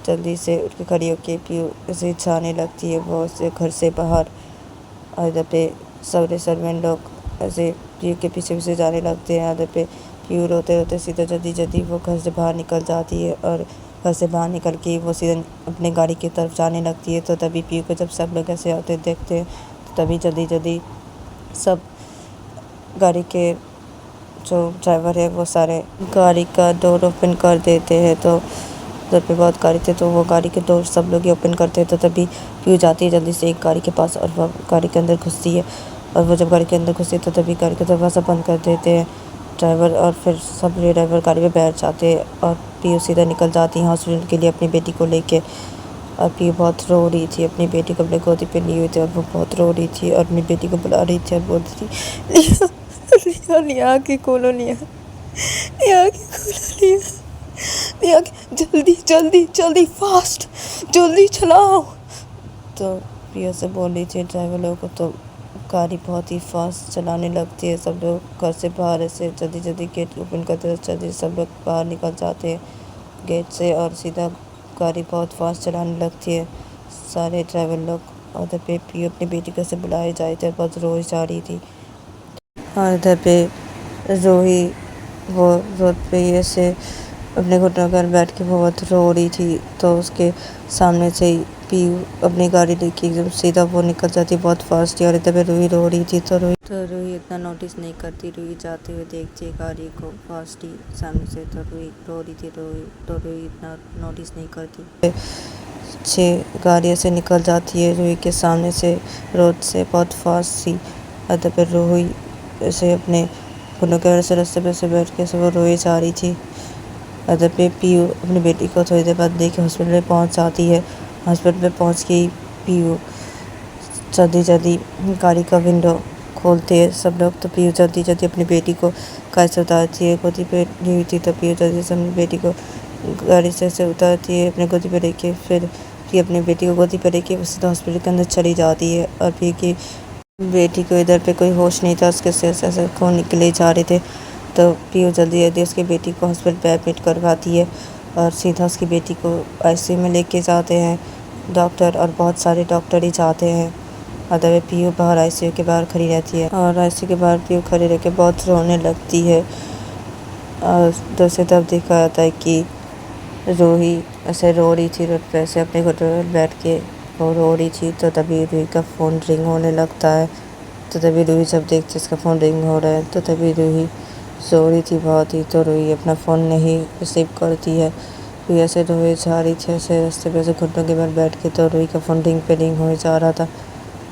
जल्दी से उठ के खड़ी होके पीयू ऐसे छाने लगती है वो से घर से बाहर। और इधर पे सारे सर्वेंट लोग ऐसे पीयू के पीछे पीछे जाने लगते हैं। इधर पे पीयू रोते रोते सीधा जल्दी जल्दी वो घर से बाहर निकल जाती है और घर से बाहर निकल के वो सीधा अपने गाड़ी की तरफ जाने लगती है। तो तभी पीयू को जब सब लोग ऐसे आते देखते हैं तो तभी जल्दी जल्दी सब गाड़ी के जो ड्राइवर है वो सारे गाड़ी का डोर ओपन कर देते हैं। तो घर पे बहुत गाड़ी थे तो वो गाड़ी के डोर सब लोग ही ओपन करते हैं। तो तभी पीयू जाती है जल्दी से एक गाड़ी के पास और वह गाड़ी के अंदर घुसती है। और वो जब गाड़ी के अंदर घुसती है तो तभी गाड़ी का दरवाज़ा बंद कर देते हैं ड्राइवर और फिर सब ड्राइवर गाड़ी में बैठ जाते हैं और पीयू सीधा निकल जाती है हॉस्पिटल के लिए अपनी बेटी को लेके। और पीयू बहुत रो रही थी, अपनी बेटी को अपने गोदी पे ली हुई थी और वो बहुत रो रही थी और अपनी बेटी को बुला रही थी और बोल रही थी लिया लिया लिया के खोलो, लिया लिया के खोलो, लिया लिया जल्दी जल्दी जल्दी फास्ट जल्दी चलाओ। तो पीयू से बोल रही थी ड्राइवर लोगों को। तो गाड़ी बहुत ही फास्ट चलाने लगती है। सब लोग घर से बाहर ऐसे जल्दी जल्दी गेट ओपन करते हैं, जल्दी सब लोग बाहर निकल जाते हैं गेट से और सीधा गाड़ी बहुत फास्ट चलाने लगती है सारे ड्राइवर लोग। और इधर पे पीयू अपनी बेटी को से बुलाए जाए थे, बहुत रोई जा रही थी। और इधर पे रोही वो रोड पे ऐसे अपने घुटनों पर बैठ के बहुत रो रही थी। तो उसके सामने से ही पीयू अपनी गाड़ी लेके एकदम सीधा वो निकल जाती है बहुत फास्ट। और इधर पे रूही रो रही थी तो रूही इतना नोटिस नहीं करती। रूही जाते हुए देखती है गाड़ी को फास्ट ही सामने से। तो रूही रो रही थी तो रूही इतना नोटिस नहीं करती। 6 गाड़ियाँ से निकल जाती है रूही के सामने से रोड से बहुत फास्ट सी। इधर पे रूही ऐसे अपने घुटनों के से रास्ते पे से बैठ के सब रोई जा रही थी। इधर पे पीयू अपनी बेटी को थोड़ी देर बाद देख के हॉस्पिटल में पहुंच जाती है। हॉस्पिटल में पहुंच के पीयू जल्दी जल्दी गाड़ी का विंडो खोलते हैं सब लोग। तो पीयू जल्दी जल्दी अपनी बेटी को गाड़ी से उतारती है। गोदी पे ली हुई थी तो पीयू जल्दी से अपनी बेटी को गाड़ी से उतारती है अपने गोदी पे लेके। फिर अपनी बेटी को गोदी पे लेके सीधा हॉस्पिटल के अंदर चली जाती है। और पीयू की बेटी को इधर पे कोई होश नहीं था, उसके सिर से ऐसे खून निकले जा रहे थे। तो पीयू जल्दी जल्दी उसकी बेटी को हॉस्पिटल पे एडमिट करवाती है और सीधा उसकी बेटी को आईसीयू में लेके जाते हैं डॉक्टर। और बहुत सारे डॉक्टर ही जाते हैं। अदर पीयू बाहर आईसीयू के बाहर खड़ी रहती है और आईसीयू के बाहर पीयू खड़ी रह के बहुत रोने लगती है। और दूसरी तरफ देखा जाता है कि रूही ऐसे रो रही थी रोड पे ऐसे अपने घुटनों पर बैठ के वो रो रही थी। तो तभी रूही का फ़ोन रिंग होने लगता है। तो तभी रूही जब देखती इसका फ़ोन रिंग हो रहा है तो तभी रूही सो रही थी बहुत ही। तो रूही अपना फ़ोन नहीं रिसीव करती है। रूही ऐसे रोए जा रही थी ऐसे रास्ते पे ऐसे घुटनों के बल बैठ के। तो रूही का फ़ोन रिंग पे रिंग हो जा रहा था।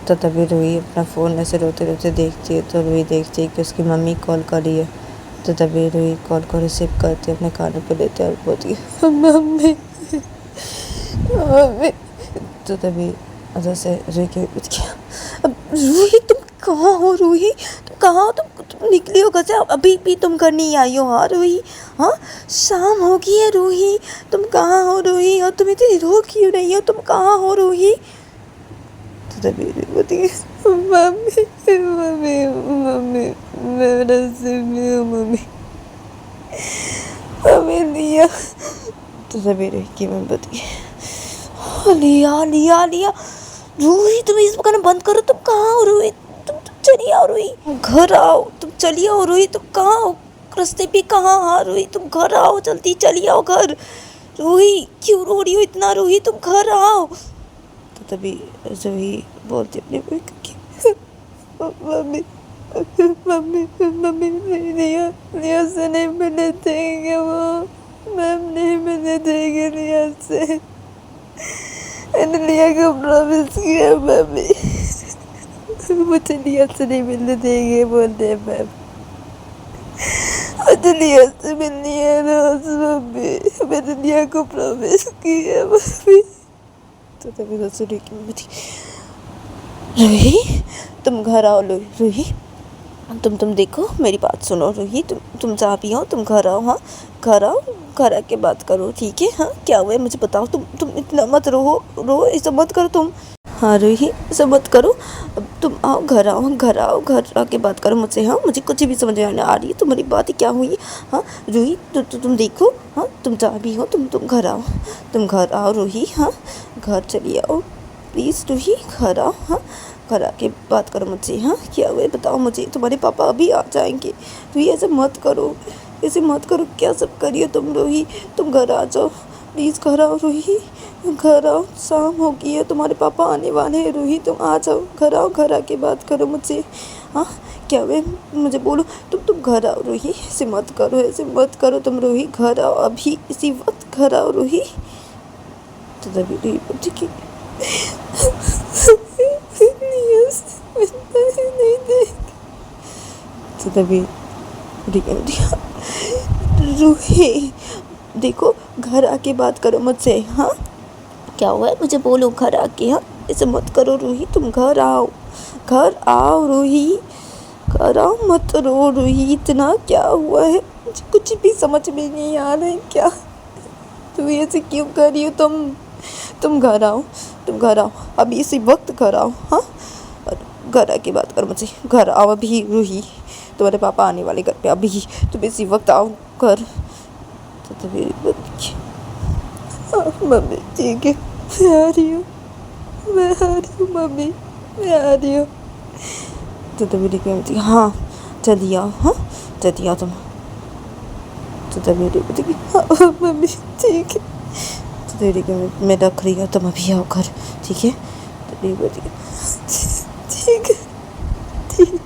तो तभी रूही अपना फ़ोन ऐसे रोते रोते देखती है। तो रूही देखती है कि उसकी मम्मी कॉल कर रही है। तो तभी रूही कॉल को रिसीव करती है, अपने कानों पे लेते और बोलती है मम्मी मम्मी। तो तभी उधर से रूही के उठ गया। अब रूही तुम कहाँ हो? रूही तुम कहाँ हो? तुम निकली हो घर से? अभी भी तुम घर नहीं आई हो? हाँ रूही, हाँ शाम हो गई है रूही, तुम कहाँ हो रूही? और तुम इतनी रो क्यों रही हो? तुम कहाँ हो रूही? तो तभी रूही बोलती है मम्मी मम्मी मम्मी मैं रास्ते में हूँ मम्मी हमें लिया। तो तभी रूही की मम्मी बोलती है लिया लिया लिया। रूही तुम इस गाना बंद करो। तुम कहाँ हो रूही? तुम चली आओ रूही, घर आओ, तुम चली आओ रूही। तुम कहाँ हो? रास्ते पे कहाँ? हाँ रूही, तुम घर आओ, जल्दी चली आओ घर। रूही क्यों रो रही हो इतना? रूही तुम घर आओ। तो तभी रूही बोलती अपने मम्मी मम्मी मम्मी निया से नहीं मिलने देंगे वो। मैम नहीं मिलने देंगे निया से। मैंने निया को प्रॉमिस किया मम्मी। मुझे निया से नहीं मिलने देंगे बोलते मैम। मुझे निया से मिलनी है रोज मम्मी। मैंने निया को प्रॉमिस किया मम्मी। तो तभी रसोई की मम्मी थी, रूही तुम घर आओ। रूही तुम देखो, मेरी बात सुनो रूही, तुम जहाँ भी हो तुम घर आओ। हाँ घर आओ, घर आके बात करो, ठीक है? हाँ क्या हुआ है मुझे बताओ। तुम इतना मत रो ऐसा मत करो तुम। हाँ रूही ऐसा मत करो, अब तुम आओ, घर आओ, घर आओ, घर आके बात करो मुझसे। हाँ मुझे कुछ भी समझ में आ रही है तुम्हारी बात क्या हुई। हाँ रूही तुम देखो, हाँ तुम जहाँ भी हो तुम घर आओ, तुम घर आओ रूही। हाँ घर चली आओ प्लीज़ रूही, घर आओ। हाँ घर आके बात करो मुझसे। हाँ क्या हुआ बताओ मुझे, तुम्हारे पापा अभी आ जाएंगे। रूही ऐसे मत करो, ऐसे मत करो, क्या सब करिए तुम रूही। तुम घर आ जाओ प्लीज़, घर आओ रूही, घर आओ, शाम हो गई है, तुम्हारे पापा आने वाले हैं। रूही तुम आ जाओ, घर आओ, घर आके बात करो मुझसे। हाँ क्या हुआ मुझे बोलो, तुम घर आओ रूही, ऐसे मत करो, ऐसे मत करो तुम रूही, घर आओ अभी इसी वक्त, घर आओ रूही। तो तभी रूही बोलती कि नहीं दे। तो तभी रूही देखो, घर आके बात करो मुझसे। हाँ क्या हुआ है मुझे बोलो, घर आके। हाँ ऐसे मत करो रूही, तुम घर आओ, घर आओ रूही, घर आओ, मत रो रूही। इतना क्या हुआ है मुझे कुछ भी समझ में नहीं आ रहा है। क्या तुम ऐसे क्यों कर रही हो तुम घर आओ, तुम घर आओ अभी इसी वक्त, घर आओ। हाँ घर आके बात करो मुझसे, घर आओ अभी रूही, तुम्हारे पापा आने वाले घर पे अभी, तुम इसी वक्त आओ घर। तो तभी मम्मी ठीक है, मैं आ रही हूँ, मैं आ रही हूँ मम्मी, मैं आ रही हूँ। तो तभी मम्मी हाँ जल्दी आओ, हाँ जल्दी आओ तुम। तो तभी हाँ मम्मी ठीक है। तो तभी मैं रख रही हूँ, तुम अभी आओ घर, ठीक है? तो ठीक है, ठीक।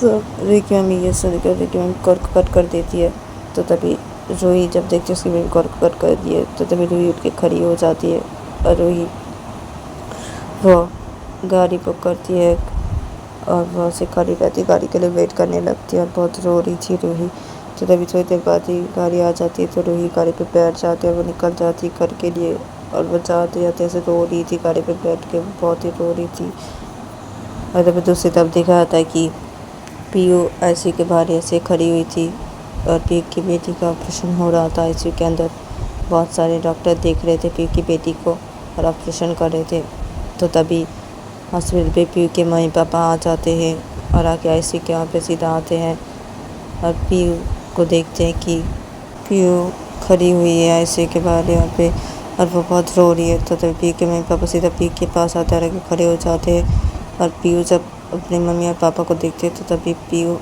तो रिकी मम्मी ये सुनकर रिकी मम्मी कट कर देती है। तो तभी रूही जब देखती है उसकी बेबी कट कर दी है, तो तभी रूही उठ के खड़ी हो जाती है और रूही वो गाड़ी बुक करती है और वहाँ से खड़ी रहती है, गाड़ी के लिए वेट करने लगती है और बहुत रो रही थी रूही। तो तभी थोड़ी देर बाद ही गाड़ी आ जाती है, तो रूही गाड़ी पे बैठ जाती है, वो निकल जाती है घर के लिए। और वो जाते जाते ऐसे रो रही थी, गाड़ी पे बैठ के बहुत ही रो रही थी। और तभी दूसरी तरफ देखा जाता है कि पीयू आईसीयू के बाहर ऐसे खड़ी हुई थी और पीयू की बेटी का ऑपरेशन हो रहा था आईसीयू के अंदर। बहुत सारे डॉक्टर देख रहे थे पीयू की बेटी को और ऑपरेशन कर रहे थे। तो तभी हॉस्पिटल पे पीयू के मम्मी पापा आ जाते हैं और आके आईसीयू के वहाँ पे सीधा आते हैं और पीयू को देखते हैं कि पीयू खड़ी हुई है आईसीयू के बाहर यहाँ पे और वो बहुत रो रही है। तो तभी पीयू के मम्मी पापा सीधा पीयू के पास आते हैं, खड़े हो जाते हैं और पीयू जब अपने मम्मी और पापा को देखते हैं तो तभी पीयू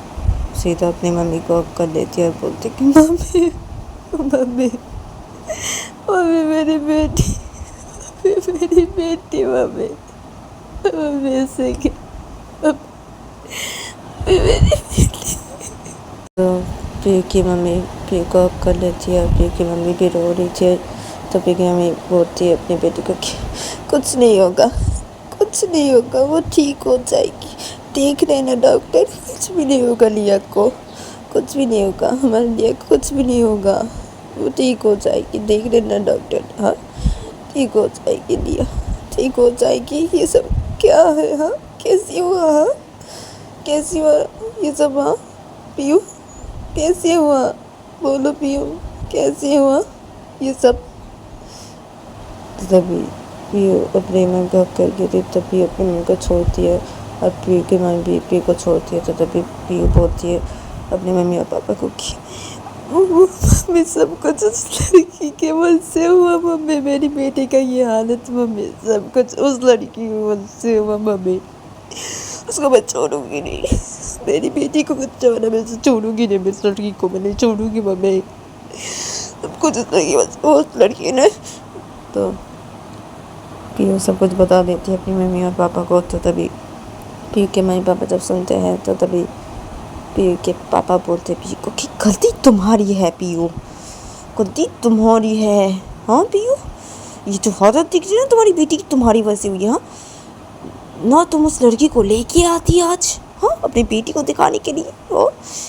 सीधा अपनी मम्मी को हक कर लेती है और बोलती कि मम्मी मम्मी मम्मी मेरी बेटी, मेरी बेटी, मम्मी मम्मी से मेरी बेटी। तो पीयू की मम्मी पीयू को हक कर लेती है, पीयू की मम्मी भी रो रही थी। तो पीयू की मम्मी बोलती है अपनी बेटी को कि कुछ नहीं होगा, कुछ नहीं होगा, वो ठीक हो जाएगी, देख रहे ना डॉक्टर, कुछ भी नहीं होगा लिया को, कुछ भी नहीं होगा, हमारे लिए कुछ भी नहीं होगा, वो ठीक हो जाएगी, देख रहे ना डॉक्टर। हाँ ठीक हो जाएगी लिया, ठीक हो जाएगी। ये सब क्या है? हाँ कैसी हुआ? हाँ कैसी हुआ ये सब? हाँ पीयू कैसे हुआ? बोलो पीयू कैसे हुआ ये सब? तभी पीयू अपनी मम्मी को हक कर गई, तभी अपनी मम्मी को छोड़ती है और पीयू की मम्मी भी पीयू को छोड़ती है। तो तभी पीयू बोलती है अपनी मम्मी और पापा को कि मम्मी सब कुछ उस लड़की के वजह से हुआ मम्मी, मेरी बेटी का ये हालत मम्मी सब कुछ उस लड़की की वजह से हुआ मम्मी, उसको मैं छोड़ूंगी नहीं, मेरी बेटी को बचाना, मैं से छोड़ूंगी नहीं, मैं इस लड़की को मैं नहीं छोड़ूंगी मम्मी, सब कुछ इस लड़की बस उस लड़की ने। तो पीयू सब कुछ बता देती है अपनी मम्मी और पापा को। तो तभी पीयू के मम्मी पापा जब सुनते हैं तो तभी पीयू के पापा बोलते हैं पीयू को कि गलती तुम्हारी है पीयू, गलती तुम्हारी है। हाँ पीयू, ये जो हालत दिख रही है ना तुम्हारी बेटी की, तुम्हारी वजह से हुई है। हाँ ना तुम उस लड़की को लेके आती आज, हाँ अपनी बेटी को दिखाने के लिए, हाँ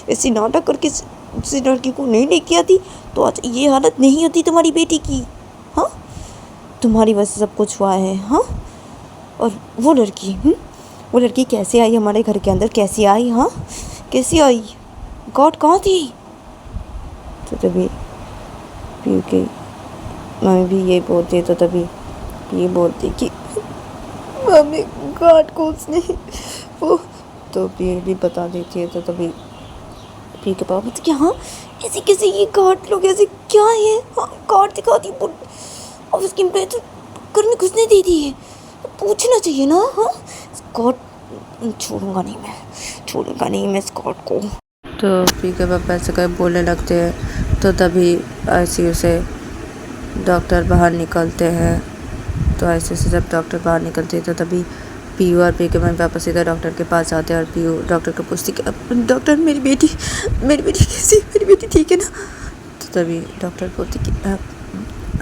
ऐसी नाटक करके उस लड़की को नहीं लेके आती तो आज ये हालत नहीं होती तुम्हारी बेटी की। हाँ तुम्हारी वजह से सब कुछ हुआ है। हाँ और वो लड़की कैसे आई हमारे घर के अंदर, कैसे आई? हाँ कैसे आई? गॉड कहाँ थी? तो तभी पीयू की मम्मी भी ये बोलती है। तो तभी ये बोलती कि मम्मी गॉड को उसने वो, तो पीयू भी बता देती है। तो तभी पीयू के पापा बोलते कि हाँ ऐसे कैसे ये गॉड लोग ऐसे क्या है? हाँ गॉड दिखाती और उसकी एम्प्लॉय तो घर में घुसने दे दी है, पूछना चाहिए ना। हाँ गॉड छोड़ूंगा नहीं मैं इस गॉड को। तो पी के पापा ऐसे कहीं बोलने लगते हैं। तो तभी आईसीयू से डॉक्टर बाहर निकलते हैं। तो आईसीयू से जब डॉक्टर बाहर निकलते हैं तो तभी पीयू और पी के मम्मी पापा सीधा डॉक्टर के पास आते हैं। और पीयू डॉक्टर को पूछती कि डॉक्टर मेरी बेटी कैसी, मेरी बेटी ठीक है ना? तो तभी डॉक्टर बोलती कि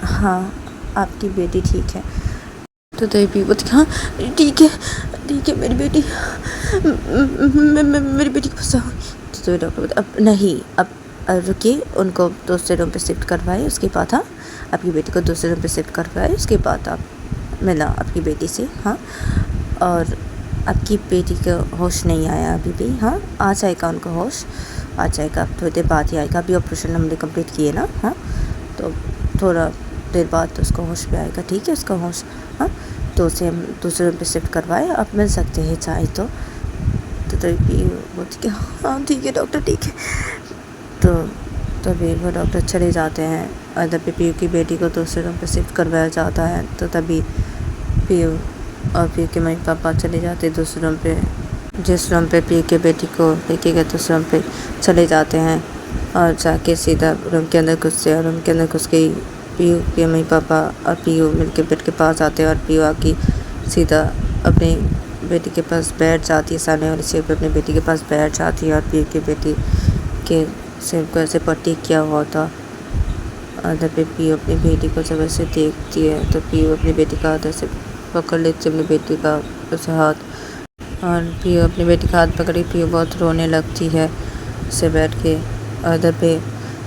हाँ आपकी बेटी ठीक है। तो तभी पीयू बोलती हाँ ठीक है मेरी बेटी, मेरी बेटी को फंसा। तो डॉक्टर बोलते अब नहीं, अब रुकिए, उनको दूसरे रूम पे शिफ्ट करवाए, उसके बाद हाँ आपकी बेटी को दूसरे रूम पे शिफ्ट करवाए, उसके बाद आप मिला आपकी बेटी से। हाँ और आपकी बेटी को होश नहीं आया अभी भी। हाँ आ जाएगा, उनको होश आ जाएगा, अब थोड़ी देर बाद ही आएगा। अभी ऑपरेशन हमने कंप्लीट किए ना। हाँ तो थोड़ा देर बाद तो उसको होश भी आएगा, ठीक है उसका होश। हाँ तो उसे हम दूसरे रूम पे शिफ्ट करवाए, आप मिल सकते हैं चाहे तो। तभी बोलती कि हाँ ठीक है डॉक्टर ठीक है। तो तभी वो डॉक्टर चले जाते हैं और तभी पीयू की बेटी को दूसरे रूम पे शिफ्ट करवाया जाता है। तो तभी पीयू और पीयू के मम्मी पापा चले जाते हैं दूसरे रूम पे, जिस रूम पे पीयू की बेटी को लेके गए दूसरे रूम पे चले जाते हैं। और जाके सीधा रूम के अंदर घुसते, और रूम के अंदर घुस के पीयू के मम्मी पापा और पीयू मिलके बेड के पास आते हैं। और पीयू आके सीधा अपनी बेटी के पास बैठ जाती है, सामने वाली सीट पे अपनी बेटी के पास बैठ जाती है। और पीयू की बेटी के सिर को ऐसे पट्टी किया हुआ था। और तब पीयू अपनी बेटी को जब ऐसे देखती है तो पीयू अपनी बेटी का हाथ ऐसे पकड़ लेती है, अपनी बेटी का ऐसे हाथ। और पीयू अपनी बेटी का हाथ पकड़ी, पीयू बहुत रोने लगती है ऐसे बैठ के। और इधर पे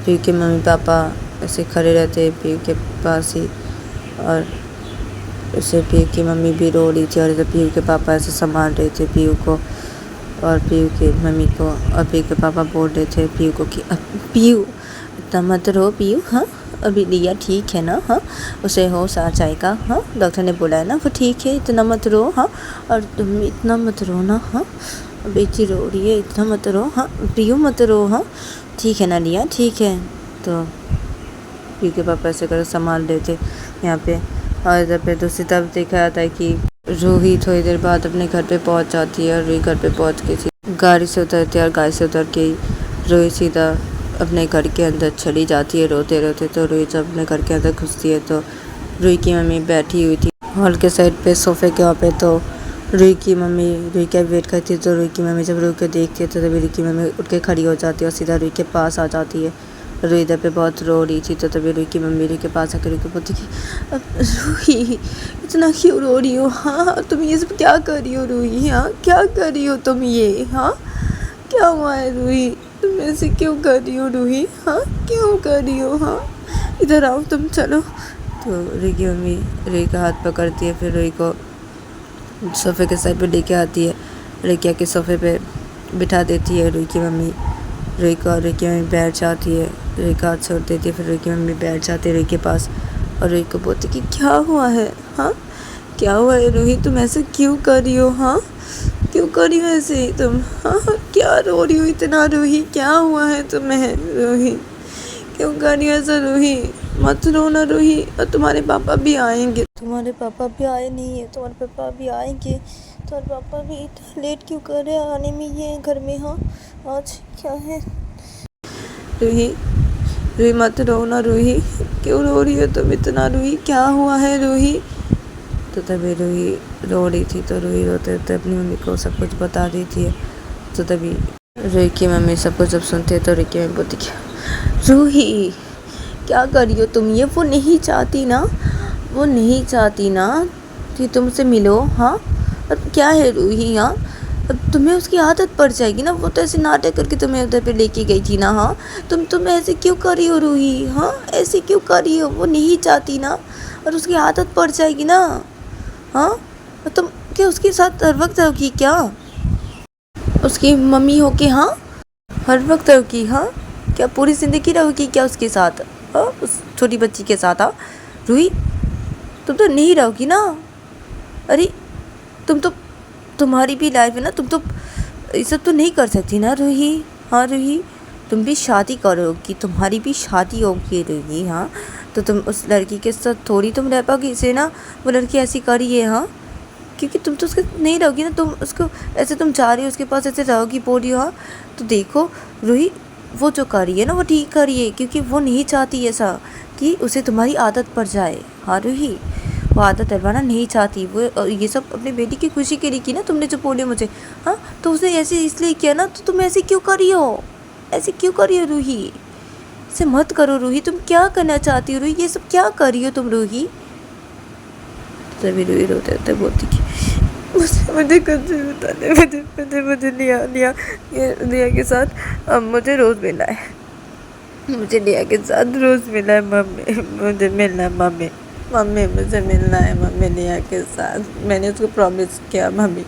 पीयू के मम्मी पापा ऐसे खड़े रहते हैं पीयू के पास ही। और उसे पीयू की मम्मी भी रो रही थी, और इधर पीयू के पापा ऐसे संभाल रहे थे पीयू को और पीयू की मम्मी को। और पीयू के पापा बोल रहे थे पीयू को कि अब पीयू इतना मत रो पीयू, हाँ अभी लिया ठीक है ना? हाँ उसे होश आ जाएगा। हाँ डॉक्टर ने बोला है ना वो ठीक है, इतना मत रो। हाँ और तुम इतना मत रो ना। हाँ बेटी रो रही है, इतना मत रो। हाँ पीयू मत रो। हाँ ठीक है ना लिया, ठीक है। तो पीयू के पापा ऐसे कर संभाल रहे थे यहाँ पे। और इधर पे दूसरी तरफ देखा जाता है कि रूही थोड़ी देर बाद अपने घर पे पहुंच जाती है। और रूही घर पे पहुंच के गाड़ी से उतरती है, और गाड़ी से उतर के रूही सीधा अपने घर के अंदर चली जाती है रोते रोते। तो रूही जब अपने घर के अंदर घुसती है तो रूही की मम्मी बैठी हुई थी हॉल के साइड पे सोफे के वहाँ पे। तो रूही की मम्मी रूही का वेट करती है। तो रूही की मम्मी जब रूही को देखती है तो तभी रूही की मम्मी उठ के खड़ी हो जाती है और सीधा रूही के पास आ जाती है। रूही इधर पे बहुत रो रही थी। तो तभी रूही की मम्मी रूही के पास आकर रूही को बोलती कि अब रूही इतना क्यों रो रही हो? हाँ तुम ये सब क्या कर रही हो रूही? हाँ क्या कर रही हो तुम ये? हाँ क्या हुआ है रूही, तुम ऐसे क्यों कर रही हो रूही? हाँ क्यों कर रही हो? हाँ इधर आओ तुम, चलो। तो रूही की मम्मी रूही का हाथ पकड़ती है, फिर रूही को सोफे के साइड पे लेके आती है। लेके आके सोफे पे बिठा देती है रूही की मम्मी रूही को। और रूही की मम्मी बैठ जाती है, रूही का हाथ छोड़ देती है। फिर रूही की मम्मी बैठ जाती है रूही के पास और रूही को बोलती कि क्या हुआ है? हाँ क्या हुआ है रूही, तुम ऐसे क्यों कर रही हो? हाँ क्यों कर रही हो ऐसे तुम? हाँ क्या रो रही हो इतना रूही, क्या हुआ है तुम्हें रूही? क्यों कर रही हो ऐसा रूही? मत रो ना रूही, और तुम्हारे पापा भी आएंगे। तुम्हारे पापा भी आए नहीं है, तुम्हारे पापा भी आएंगे, और पापा भी इतना लेट क्यों कर रहे हैं आने में ये घर में? हाँ आज क्या है? रूही, रूही मत रो ना रूही, क्यों रो रही हो तुम इतना? रूही क्या हुआ है रूही? तो तभी रूही रो रही थी, तो रूही रोते रोते अपनी मम्मी को सब कुछ बता दी थी। तो तभी रूही की मम्मी सब कुछ जब सुनती है तो रूही की मम्मी बोलती क्या, रूही क्या कर रही हो तुम? ये वो नहीं चाहती ना, वो नहीं चाहती ना कि तुमसे मिलो। हाँ अब क्या है रूही? हाँ अब तुम्हें उसकी आदत पड़ जाएगी ना, वो तो ऐसे नाटक करके तुम्हें उधर पे लेके गई थी ना। हाँ तुम ऐसे क्यों कर रही हो रूही? हाँ ऐसे क्यों कर रही हो? वो नहीं चाहती ना, और उसकी आदत पड़ जाएगी ना। हाँ और तुम क्या उसके साथ हर वक्त रहोगी क्या? उसकी मम्मी हो के? हाँ हर वक्त रहोगी? हाँ क्या पूरी ज़िंदगी रहोगी क्या उसके साथ? हाँ उस छोटी बच्ची के साथ? हाँ रूही तुम तो नहीं रहोगी ना। अरे तुम तो, तुम्हारी भी लाइफ है ना, तुम तो ये सब तो नहीं कर सकती ना रूही। हाँ रूही तुम भी शादी करोगी, तुम्हारी भी शादी होगी रूही। हाँ तो तुम उस लड़की के साथ थोड़ी तुम रह पाओगी, इसे ना वो लड़की ऐसी करी है। हाँ क्योंकि तुम तो उसके नहीं रहोगी ना, तुम उसको ऐसे तुम जा रही हो उसके पास ऐसे रहोगी बोल रही हो। हाँ तो देखो रूही वो जो कर रही है ना वो ठीक कर रही है, क्योंकि वो नहीं चाहती ऐसा कि उसे तुम्हारी आदत पड़ जाए। हाँ रूही वो आदत डलवाना नहीं चाहती, वो ये सब अपनी बेटी की खुशी के लिए की ना तुमने जो बोले मुझे। हाँ तो उसने ऐसे इसलिए किया ना, तो तुम ऐसे क्यों कर रही हो? ऐसे क्यों कर रही हो रूही? ऐसे मत करो रूही, तुम क्या करना चाहती हो रूही? ये सब क्या कर रही हो तुम रूही? तभी रूही रोते रोते बोलती कि मुझे कुछ भी बता दे, मुझे निया के साथ मुझे रोज़ मिलना है, मुझे निया के साथ रोज़ मिलना है मम्मी, मुझे मिलना है मम्मी, मम्मी मुझे मिलना है मम्मी निया के साथ। मैंने उसको प्रॉमिस किया मम्मी,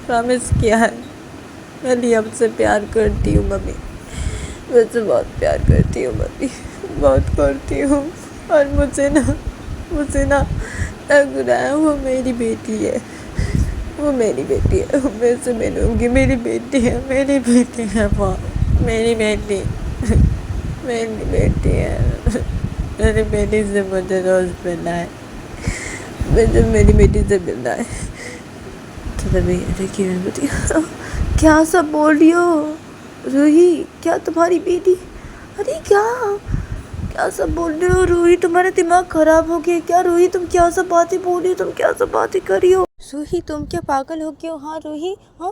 प्रॉमिस किया है, मैं लिया से प्यार करती हूँ मम्मी, मुझसे बहुत प्यार करती हूँ मम्मी, बहुत करती हूँ। और मुझे ना लग रहा है वो मेरी बेटी है, वो मेरी बेटी है, मैं से मिलूँगी, मेरी बेटी है, मेरी बेटी है वो, मेरी बेटी मेरी बेटी है, मेरी बेटी से मुझे रोज़ मिलना है, मुझे मेरी बेटी से मिलना है। तो तभी देखिए मैं बोलती क्या सब बोल रही हो रूही? क्या तुम्हारी बेटी? अरे क्या सब बोल रहे हो रूही? तुम्हारा दिमाग खराब हो गया क्या रूही? तुम क्या सब बातें बोल रही हो? तुम क्या सब बातें कर रही हो रूही? तुम क्या पागल हो गए हो? हाँ रूही हाँ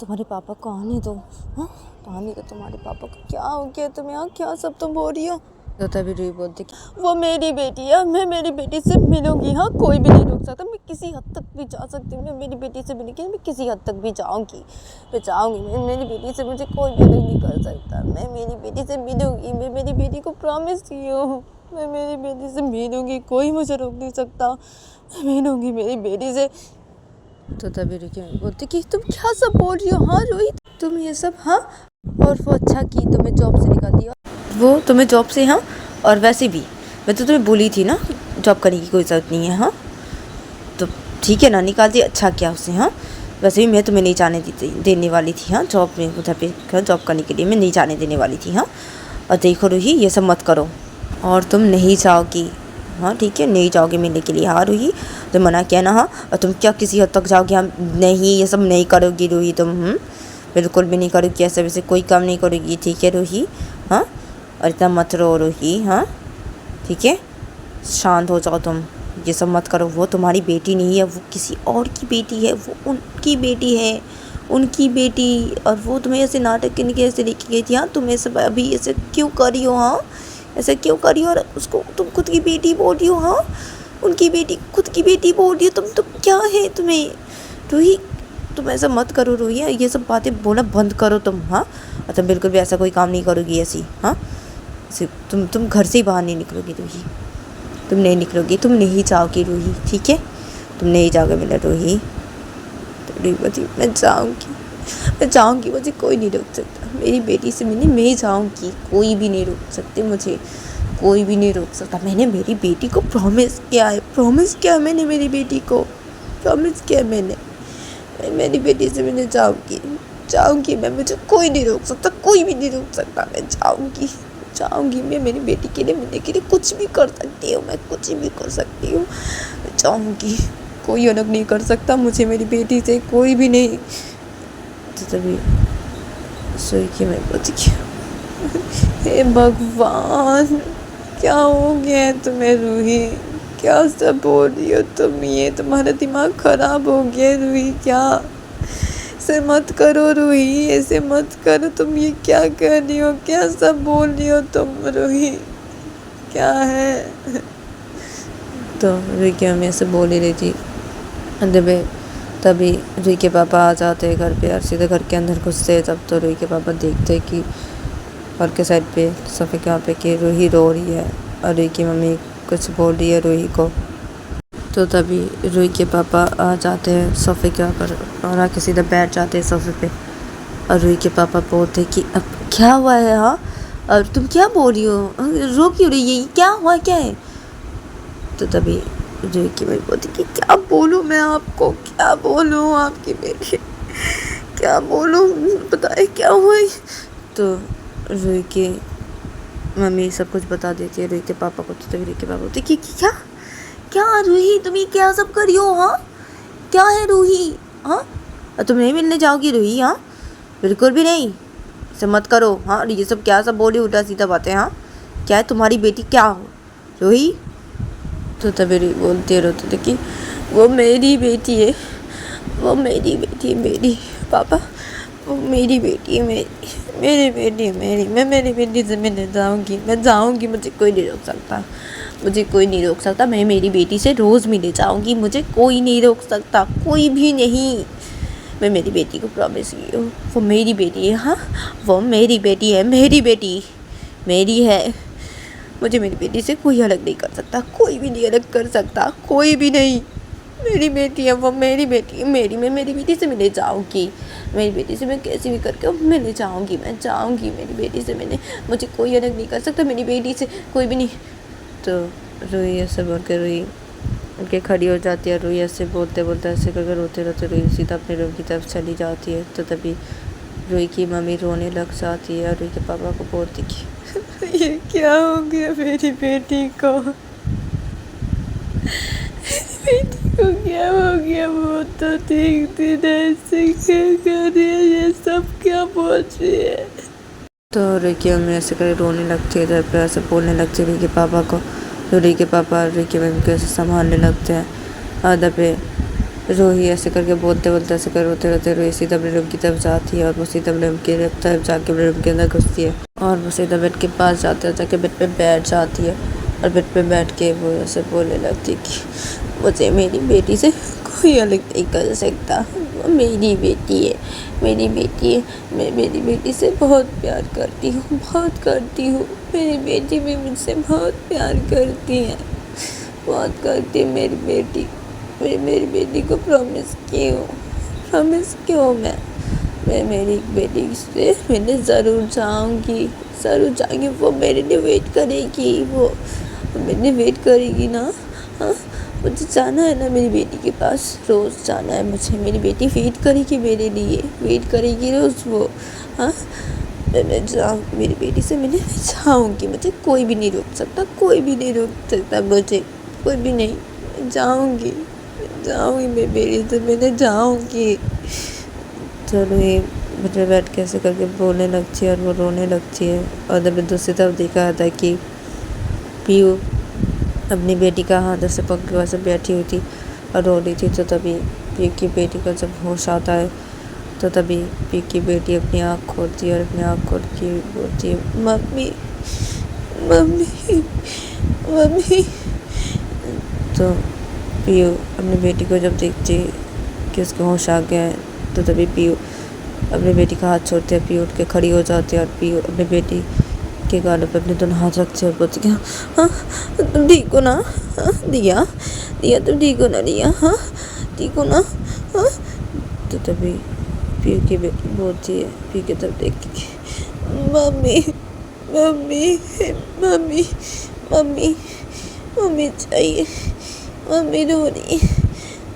तुम्हारे पापा को आने दो। हाँ आने दो तुम्हारे पापा को, क्या हो गया तुम्हें? हाँ क्या सब तुम बोल रही हो? तो तभी रूही बोलती वो मेरी बेटी है, मैं मेरी बेटी से मिलूंगी। हाँ कोई भी नहीं रोक सकता, मैं किसी हद तक भी जा सकती हूँ, मैं मेरी बेटी से मिलूंगी, मैं किसी हद तक भी जाऊँगी, मैं जाऊँगी, मैं मेरी बेटी से, मुझे कोई भी अलग नहीं कर सकता, मैं मेरी बेटी से मिलूंगी, मैं मेरी बेटी को प्रॉमिस की हूँ, मैं मेरी बेटी से मिलूंगी, कोई मुझे रोक नहीं सकता, मैं मिलूंगी मेरी बेटी से। तो तभी रुकी बोलती कि तुम क्या सब बोल रही हो? हाँ रोहित तुम ये सब? हाँ और वो अच्छा की तुम्हें जॉब से निकाल दिया, वो तुम्हें जॉब से? हाँ और वैसे भी मैं तो तुम्हें बोली थी ना जॉब करने की कोई ज़रूरत नहीं है। हाँ तो ठीक है ना, निकाल दिया, अच्छा क्या उससे? हाँ वैसे भी मैं तुम्हें नहीं जाने देने वाली थी। हाँ जॉब में उधर पे जॉब करने के लिए मैं नहीं जाने देने वाली थी। हाँ और देखो रूही ये सब मत करो, और तुम नहीं जाओगी। हाँ ठीक है नहीं जाओगे मिलने के लिए। हाँ रूही तुम मना किया ना। हाँ और तुम क्या किसी हद तक जाओगी? हम नहीं ये सब नहीं करोगी रूही तुम, बिल्कुल भी नहीं करोगी, ऐसे वैसे कोई काम नहीं करोगी, ठीक है रूही? हाँ और इतना मत रो रूही। हाँ ठीक है शांत हो जाओ तुम, ये सब मत करो, वो तुम्हारी बेटी नहीं है, वो किसी और की बेटी है, वो उनकी बेटी है, उनकी बेटी। और वो तुम्हें ऐसे नाटक करने के ऐसे लेके गई थी। हाँ तुम ऐसे अभी ऐसे क्यों कर रही हो? हाँ ऐसे क्यों कर रही हो? और उसको तुम खुद की बेटी बोल रही हो? हाँ उनकी बेटी, खुद की बेटी बोल रही हो तुम क्या है तुम्हें रूही? तुम ऐसा मत करो रूही, ये सब बातें बोलना बंद करो तुम। हाँ और तुम बिल्कुल भी ऐसा कोई काम नहीं करोगी ऐसी। हाँ तुम घर से ही बाहर नहीं निकलोगी रूही, तुम नहीं निकलोगी, तुम नहीं जाओगी रूही, ठीक है? तुम नहीं जाओगे मेरा रूही। तो रूही बोलती मैं जाऊँगी, मुझे कोई नहीं रोक सकता, मेरी बेटी से मिलने मैं जाऊँगी, कोई भी नहीं रोक सकते मुझे, कोई भी नहीं रोक सकता। मैंने मेरी बेटी को प्रॉमिस किया है, मैंने मेरी बेटी को प्रॉमिस किया है, मैंने मेरी बेटी से मिलने जाऊँगी मैं, मुझे कोई नहीं रोक सकता, कोई भी नहीं रोक सकता, मैं जाऊँगी मैं मेरी बेटी के लिए मिलने के लिए कुछ भी कर सकती हूँ, मैं कुछ भी कर सकती हूँ, मैं जाऊँगी, कोई अलग नहीं कर सकता, मुझे मेरी बेटी से कोई भी नहीं। तो तभी सुई मैं बोलती कि हे भगवान, क्या हो गया है तुम्हें रूही? क्या सब बोल रही हो तुम? ये तुम्हारा दिमाग खराब हो गया रूही। क्या ऐसे मत करो रूही, ऐसे मत करो। तुम ये क्या कर रही हो? क्या सब बोल रही हो तुम रूही? क्या है? तो रूही की मम्मी ऐसे बोल ही रही थी। तभी रूही के पापा आ जाते हैं घर पे और सीधे घर के अंदर घुसते। तब तो रूही के पापा देखते कि और के साइड पे सोफे के वहाँ पे कि रूही रो रही है और रूही की मम्मी कुछ बोल रही है रूही को। तो तभी रूही के पापा आ जाते हैं सोफे के ऊपर और आके सीधा बैठ जाते हैं सोफे पे। और रूही के पापा बोलते कि अब क्या हुआ है? हाँ, और तुम क्या बोल रही हो? रो क्यों रही है? क्या हुआ, क्या है? तो तभी रूही की मम्मी बोलती कि क्या बोलूँ मैं आपको, क्या बोलूँ आपकी बेटी, क्या बोलूँ, बताए क्या हुआ? तो रूही की मम्मी सब कुछ बता देती है रूही के पापा को। तो तभी रूही के पापा बोलते कि क्या क्या रूही, तुम ये क्या सब कर रही हो? हाँ, क्या है रूही? हाँ, तुम नहीं मिलने जाओगी रूही? हाँ, बिल्कुल भी नहीं, ऐसे मत करो। हाँ, ये सब क्या सब बोली उल्टा सीधा बातें? हाँ, क्या है तुम्हारी बेटी, क्या हो रूही? तो तभी रूही बोलती है रोते थे कि वो मेरी बेटी है, वो मेरी बेटी है, मेरी पापा, वो मेरी बेटी है, मेरी बेटी है, मैं मेरी बेटी से मिलने जाऊँगी, मैं जाऊँगी, मुझे कोई नहीं रोक सकता, मुझे कोई नहीं रोक सकता। मैं मेरी बेटी से रोज़ मिलने जाऊँगी, मुझे कोई नहीं रोक सकता, कोई भी नहीं। मैं मेरी बेटी को प्रॉमिस की हूँ, वो मेरी बेटी है। हाँ, वो मेरी बेटी है, मेरी बेटी मेरी है। मुझे मेरी बेटी से कोई अलग नहीं कर सकता, कोई भी नहीं अलग कर सकता, कोई भी नहीं। मेरी बेटी है, वो मेरी बेटी है, मैं मेरी बेटी से मिलने जाऊँगी, मेरी बेटी से मैं कैसे भी करके मिलने जाऊँगी, मैं जाऊँगी मेरी बेटी से मिलने, मुझे कोई अलग नहीं कर सकता, मेरी बेटी से कोई भी नहीं। तो रूही ऐसे बोल के रूही उनके खड़ी हो जाती है। रूही ऐसे बोलते बोलते ऐसे करके रोते रोते रूही सीधा अपने रूम की तरफ चली जाती है। तो तभी रूही की मम्मी रोने लग जाती है और रूही के पापा को बोलती कि ये क्या हो गया मेरी बेटी को, बेटी को क्या हो गया? वो तो ठीक थी, ऐसे क्या कर रही है, ये सब क्या बोल रही है? तो रूही की मम्मी ऐसे कर रोने लगती है, इधर पे ऐसे बोलने लगती है रूही के पापा को। तो रूही के पापा रूही की मम्मी को ऐसे संभालने लगते हैं। और इधर पे रूही ऐसे करके बोलते बोलते ऐसे कर रोते रोते रूही सीधा अपने रूम की तरफ जाती है और वो सीधा अपने रूम की तरफ जाके अपने रूम के अंदर घुसती है और वो सीधा बेड के पास जाके बेड पे बैठ जाती है। और बेड पे बैठ के वो ऐसे बोलने लगती है कि मुझे मेरी बेटी से कोई अलग नहीं कर सकता, वो मेरी बेटी है, मेरी बेटी है, मैं मेरी बेटी से बहुत प्यार करती हूँ, बहुत करती हूँ। मेरी बेटी भी मुझसे बहुत प्यार करती है, बहुत करती है मेरी बेटी। मैं मेरी बेटी को प्रॉमिस की हूँ मैं मेरी बेटी से मिलने ज़रूर जाऊँगी। वो मेरे लिए वेट करेगी, वो मेरे लिए वेट करेगी ना। हाँ, मुझे जाना है ना मेरी बेटी के पास, रोज़ जाना है मुझे। मेरी बेटी वेट करेगी मेरे लिए, वेट करेगी रोज़ वो। हाँ, मैं जाऊँ मेरी बेटी से मिलने जाऊँगी, मुझे कोई भी नहीं रोक सकता, कोई भी नहीं रोक सकता मुझे, कोई भी नहीं। जाऊँगी मेरी बेटी से मिलने जाऊँगी। चलो ये बेटे बैठ के ऐसे करके बोलने लगती है और वो रोने लगती है। और जब दूसरी तरफ देखा जाता है कि पीयू अपनी बेटी का हाथ ऐसे पकड़ के वैसे बैठी हुई थी और रो रही थी। तो तभी पीयू की बेटी को जब होश आता है तो तभी पीयू की बेटी अपनी आँख खोलती है और अपनी आँख खोल के बोलती है मम्मी मम्मी मम्मी। तो पीयू अपनी बेटी को जब देखती है कि उसका होश आ गया है तो तभी पीयू अपनी बेटी का हाथ छोड़ते हैं। पीयू उठ के खड़ी हो जाती है और पीयू अपनी बेटी के गालों पे अपने दोनों हाथ रखते हैं और बोलती है हाँ तुम ठीक हो ना? हाँ दिया तुम ठीक हो ना? दिया हाँ ठीक हो ना? हाँ। तो तभी पीयू की बेटी बोलती है पीयू की तरफ देख के mummy mummy mummy mummy mummy चाहिए, मम्मी रो रही है,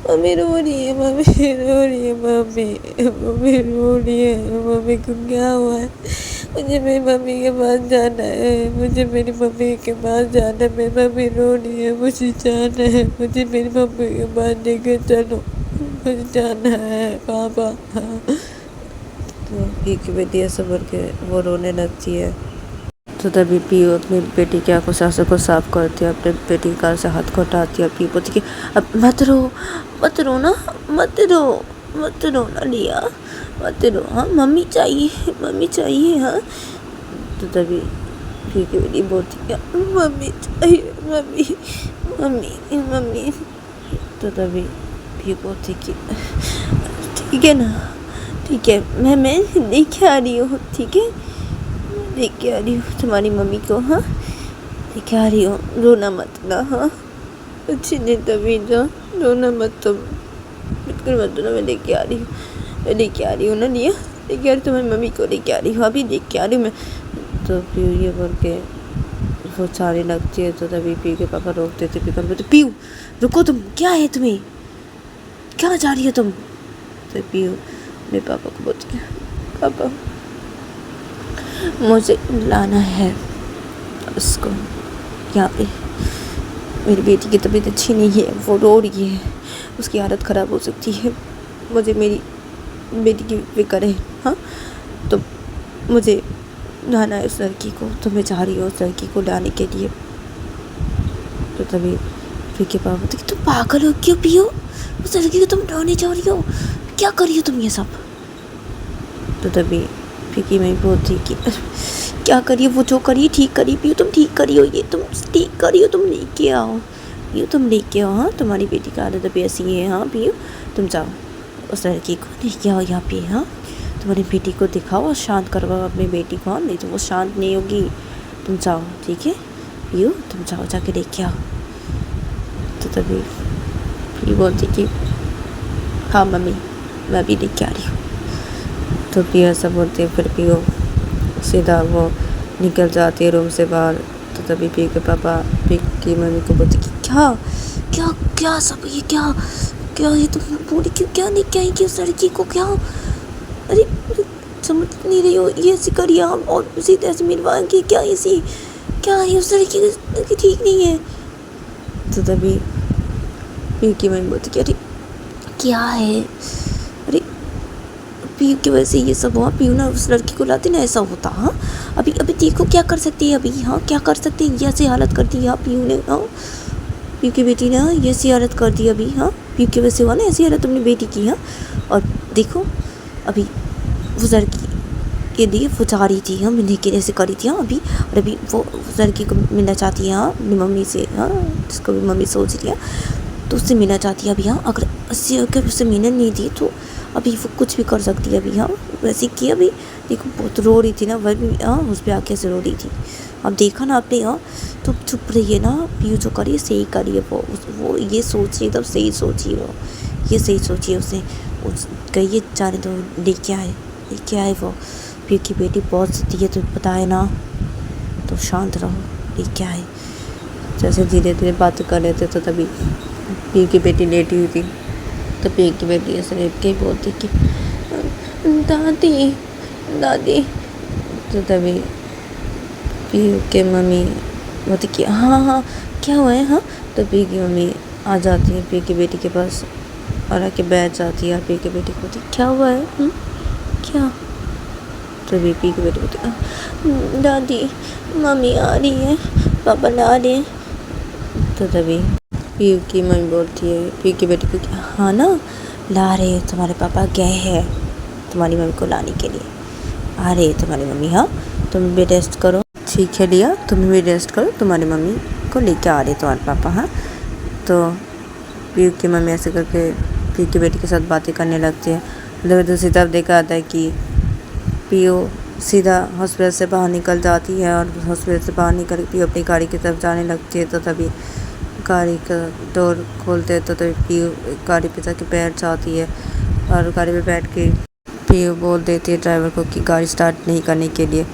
मम्मी रो रही है, मम्मी रो रही है, मम्मी रो रही है, मम्मी को क्या हुआ है? मुझे मेरी मम्मी के पास जाना है, मुझे मेरी मम्मी के पास जाना है, मेरी मम्मी रो रही है, मुझे जाना है, मुझे मेरी मम्मी के पास लेकर चलो, मुझे जाना है पापा। तो पी की बेटी ऐसा बोल के वो रोने लगती है। तो तभी पीयू अपनी बेटी की आंखों से आंसू को साफ करती है, अपने बेटी की गाल से हाथ को हटाती है। पीयू बोलती कि अब मत रो ना, मत रो ना लिया, मत रो, हाँ मम्मी चाहिए हाँ। तो तभी पीयू की बेटी बोलती है मम्मी चाहिए, मम्मी। तो तभी पीयू बोलती कि ठीक है ना, ठीक है, मैं लेके आ रही हूँ, ठीक है, लेके आ रही हूँ तुम्हारी मम्मी को, हाँ लेके आ रही हूँ, रोना मत ना, हाँ अच्छी नहीं तभी जो रोना मत तुम, बिल्कुल मत रोना, मैं लेके आ रही हूँ ना लिया, लेके आ रही तुम्हारी मम्मी को, लेके आ रही हूँ, अभी लेके आ रही हूँ मैं। तो पीयू ये बोल के वो सारी लगती है। तो तभी पीयू के पापा रोक देते, पीयू को बोलते पीयू रुको, तुम क्या है, तुम्हें कहाँ जा रही हो तुम। तो पीयू मेरे पापा को बोलती है पापा मुझे लाना है उसको यहाँ पे, मेरी बेटी की तबीयत अच्छी नहीं है, वो रो रही है, उसकी हालत ख़राब हो सकती है, मुझे मेरी बेटी की फिक्र है, हाँ तो मुझे लाना है उस लड़की को, तो मैं चाह रही हूँ उस लड़की को लाने के लिए। तो तभी फिर के पापा बोलते कि तुम पागल हो क्यों पीयू, उस लड़की को तुम लाने जा रही हो, क्या कर रही हो तुम ये सब। तो तभी फिकी मैं बोलती कि क्या करिए, वो जो करिए ठीक करिए पीयू, तुम ठीक करियो, ये तुम ठीक करियो, तुम लेके आओ पीयू, तुम लेके आओ, हाँ तुम्हारी बेटी का आदत अभी ऐसी है, हाँ पीयू तुम जाओ उस लड़की को लेके आओ यहाँ पे, हाँ तुम्हारी बेटी को दिखाओ और शांत करवाओ अपनी बेटी को, नहीं तो वो शांत नहीं होगी, तुम जाओ ठीक है पीयू, तुम जाओ जाके लेके आओ। तो तभी पीयू बोलती कि हाँ मम्मी मैं भी लेके आ रही हूँ। तो पीयू ऐसा बोलती है, फिर पीयू सीधा वो निकल जाती है रूम से बाहर। तो तभी पीयू के पापा पीयू की मम्मी को बोलते कि क्या क्या क्या सब ये क्या ये तुम पूरी क्यों क्या लेके आई कि उस लड़की को, क्या अरे समझ नहीं रही हो, ये ऐसी करिए आप और सीधे ऐसे मिलवा के, क्या ऐसी क्या है उस लड़की ठीक नहीं है। तो तभी पीयू की मम्मी बोलती कि अरे क्या है, अरे पीयू की वजह से ये सब हुआ, पीयू ना उस लड़की को लाते ना ऐसा होता, हाँ अभी देखो क्या कर सकती है अभी, हाँ क्या कर सकते हैं, ये ऐसी हालत कर दी हाँ पीयू ने, हाँ पीयू की बेटी ने हाँ ये ऐसी हालत कर दी अभी, हाँ पीयू की वजह से हुआ ना ऐसी हालत अपनी बेटी की, हाँ और देखो अभी वो लड़की के लिए वो जा रही थी, हाँ मिलने के लिए ऐसे करी थी, हाँ अभी और अभी वो उस लड़की को मिलना चाहती है, हाँ अपनी मम्मी से, हाँ जिसको भी मम्मी सोच लिया तो उससे मिलना चाहती है अभी, हाँ अगर उससे मिलने नहीं दी तो अभी वो कुछ भी कर सकती है अभी, हाँ वैसे कि अभी देखो बहुत रो रही थी ना वह भी, हाँ उस पर आके से रो रही थी, अब देखा ना आपने, हाँ तो चुप रहिए ना, पीयू जो करिए सही करिए, वो ये सोचिए तब सही सोचिए, वो ये सही सोचिए, उसे कहिए जाने दो, लेके आए वो, पीयू की बेटी बहुत जिद्दी है तुम्हें पता है ना, तो शांत रहो, लेके आए। जैसे धीरे धीरे बात कर रहे थे तो तभी पीयू की बेटी लेटी हुई थी। तो पीयू की बेटी ऐसे लेट के ही बोलती कि दादी। तो तभी पीयू के मम्मी बोलती कि हाँ क्या हुआ है, हाँ तो पीयू की मम्मी आ जाती है पीयू की बेटी के पास और आके बैठ जाती है, पीयू की बेटी को बोलती क्या हुआ है, क्या। तो पीयू की बेटी बोलती दादी मम्मी आ रही है, पापा ला रहे हैं। तो तभी पीयू की मम्मी बोलती है पीयू की बेटी को कि हाँ ना ला रहे, तुम्हारे पापा गए हैं तुम्हारी मम्मी को लाने के लिए, आ रहे तुम्हारी मम्मी, हाँ तुम भी रेस्ट करो, ठीक है लिया तुम भी रेस्ट करो, तुम्हारी मम्मी को लेके आ रहे तुम्हारे पापा, हाँ। तो पीयू की मम्मी ऐसे करके पीयू की बेटी के साथ बातें करने लगती है। मतलब दूसरी तरफ देखा आता है कि पीयू सीधा हॉस्पिटल से बाहर निकल जाती है और हॉस्पिटल से बाहर निकल पीयू अपनी गाड़ी की तरफ जाने लगती है। तो तभी गाड़ी का डोर खोलते हैं तो तभी पीयू गाड़ी पे जाके बैठ जाती है और गाड़ी पे बैठ के पीयू बोल देती है ड्राइवर को कि गाड़ी स्टार्ट नहीं करने के लिए।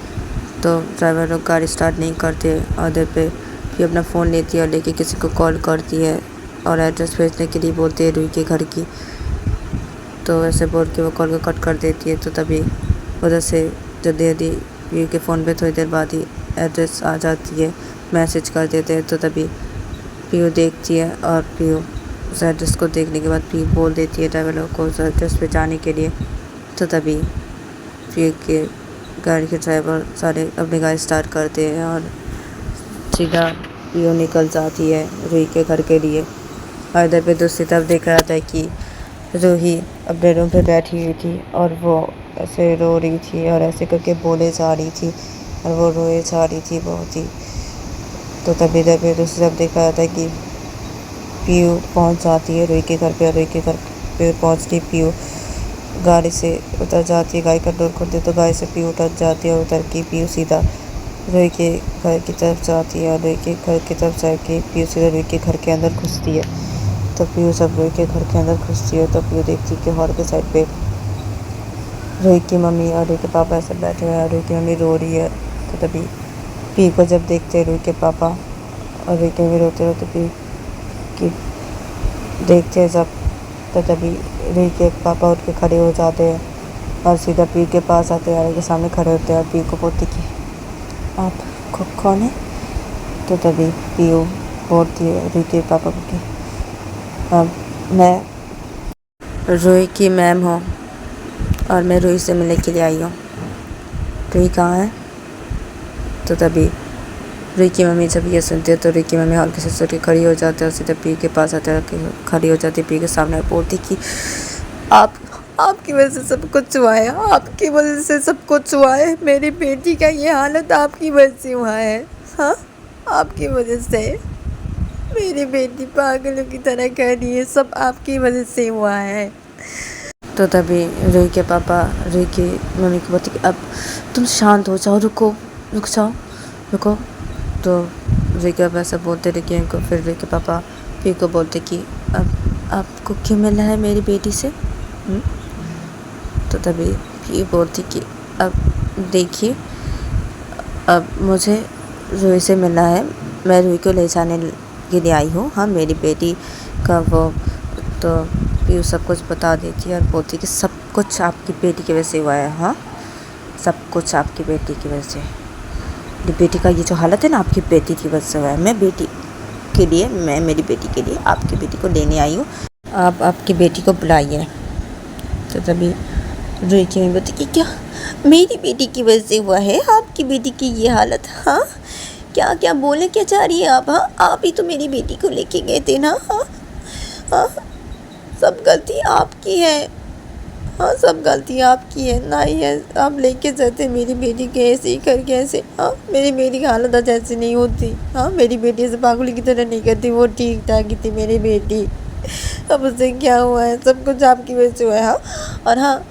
तो ड्राइवर लोग गाड़ी स्टार्ट नहीं करते और देर पे पीयू अपना फ़ोन लेती है और लेके किसी को कॉल करती है और एड्रेस भेजने के लिए बोलती है रूही के घर की। तो ऐसे बोल के वो कॉल को कट कर देती है। तो तभी उधर से जल्दी जल्दी पीयू के फ़ोन पे थोड़ी देर बाद ही एड्रेस आ जाती है, मैसेज कर देते हैं। तो तभी पीयू देखती है और पीयू उस एड्रेस को देखने के बाद पीयू बोल देती है ड्राइवर को उस एड्रेस पे जाने के लिए। तो तभी पीयू के गाड़ी के ड्राइवर सारे अपनी गाड़ी स्टार्ट करते हैं और सीधा पीयू निकल जाती है रूही के घर के लिए। और इधर पे दूसरी तरफ देख रहा था कि रूही अपने रूम पे बैठी हुई थी और वो ऐसे रो रही थी और ऐसे करके बोले जा रही थी और वो रोए जा रही थी बहुत ही। तो तभी इधर पे दूसरी तरफ देख रहा था कि पीयू पहुंच जाती है रूही के घर पे और रूही के घर पे पहुंचती पीयू गाड़ी से उतर जाती है। गाड़ी का डोर खोलती तो गाड़ी से पीयू उतर जाती है और उतर के पीयू सीधा रूही के घर की तरफ जाती है और रूही के घर की तरफ जाके पीयू सीधा रूही के घर के अंदर घुसती है। तो पीयू जब रूही के घर के अंदर घुसती है तो पीयू देखती है कि हॉल के साइड पे रूही की मम्मी और रूही के पापा ऐसे बैठे हुए हैं और रूही की मम्मी रो रही है। तो तभी पीयू को जब देखते हैं रूही के पापा और रूही की मम्मी रोते रोते पीयू की देखते हैं जब, तो तभी रूही के पापा उठ के खड़े हो जाते हैं और सीधा पीयू के पास आते हैं, के सामने खड़े होते हैं और पीयू को बोलते कि आप कौन है। तो तभी पीयू बोलती है रूही के पापा को कि मैं रूही की मैम हूँ और मैं रूही से मिलने के लिए आई हूँ। रूही कहाँ है। तो तभी रूही की मम्मी जब ये सुनती है तो रूही की मम्मी हल्के से सोच के खड़ी हो जाती है और सीधे पीयू के पास आते हैं, खड़ी हो जाती है पीयू के सामने बोलती कि आपकी वजह से सब कुछ हुआ है, आपकी वजह से सब कुछ हुआ है, मेरी बेटी का ये हालत आपकी वजह से हुआ है। हाँ, आपकी वजह से मेरी बेटी पागलों की तरह कर रही है, सब आपकी वजह से हुआ है। तो तभी रूही के पापा रूही की मम्मी को बोलते कि अब तुम शांत हो जाओ, रुक जाओ। तो रूही के पापा सब बोलते रहे कि उनको, फिर रूही के पापा पीयू को बोलते कि अब आपको क्यों मिलना है मेरी बेटी से। तो तभी पीयू बोलती कि अब देखिए, अब मुझे रूही से मिलना है, मैं रूही को ले जाने के लिए आई हूँ। हाँ, मेरी बेटी का वो। तो पीयू सब कुछ बता देती है और बोलती है कि सब कुछ आपकी बेटी की वजह से हुआ है। हाँ, सब कुछ आपकी बेटी की वजह से, मेरी बेटी का ये जो हालत है ना आपकी बेटी की वजह से हुआ है। मैं मेरी बेटी के लिए आपकी बेटी को लेने आई हूँ, आप आपकी बेटी को बुलाइए। तो तभी रूही की मम्मी बोलती कि क्या मेरी बेटी की वजह से हुआ है आपकी बेटी की ये हालत। हाँ, क्या बोले क्या चाह रही है आप। हाँ, आप ही तो मेरी बेटी को लेके गए थे ना। हाँ, सब गलती आपकी है। हाँ, सब गलती आपकी है ना ही है, आप लेके जाते मेरी बेटी के ऐसे ही करके ऐसे। हाँ, मेरी बेटी की हालत आज ऐसी नहीं होती। हाँ, मेरी बेटी ऐसे पागल की तरह नहीं करती, वो ठीक ठाक ही थी मेरी बेटी। अब उससे क्या हुआ है, सब कुछ आपकी वजह से हुआ है। हाँ, और हाँ,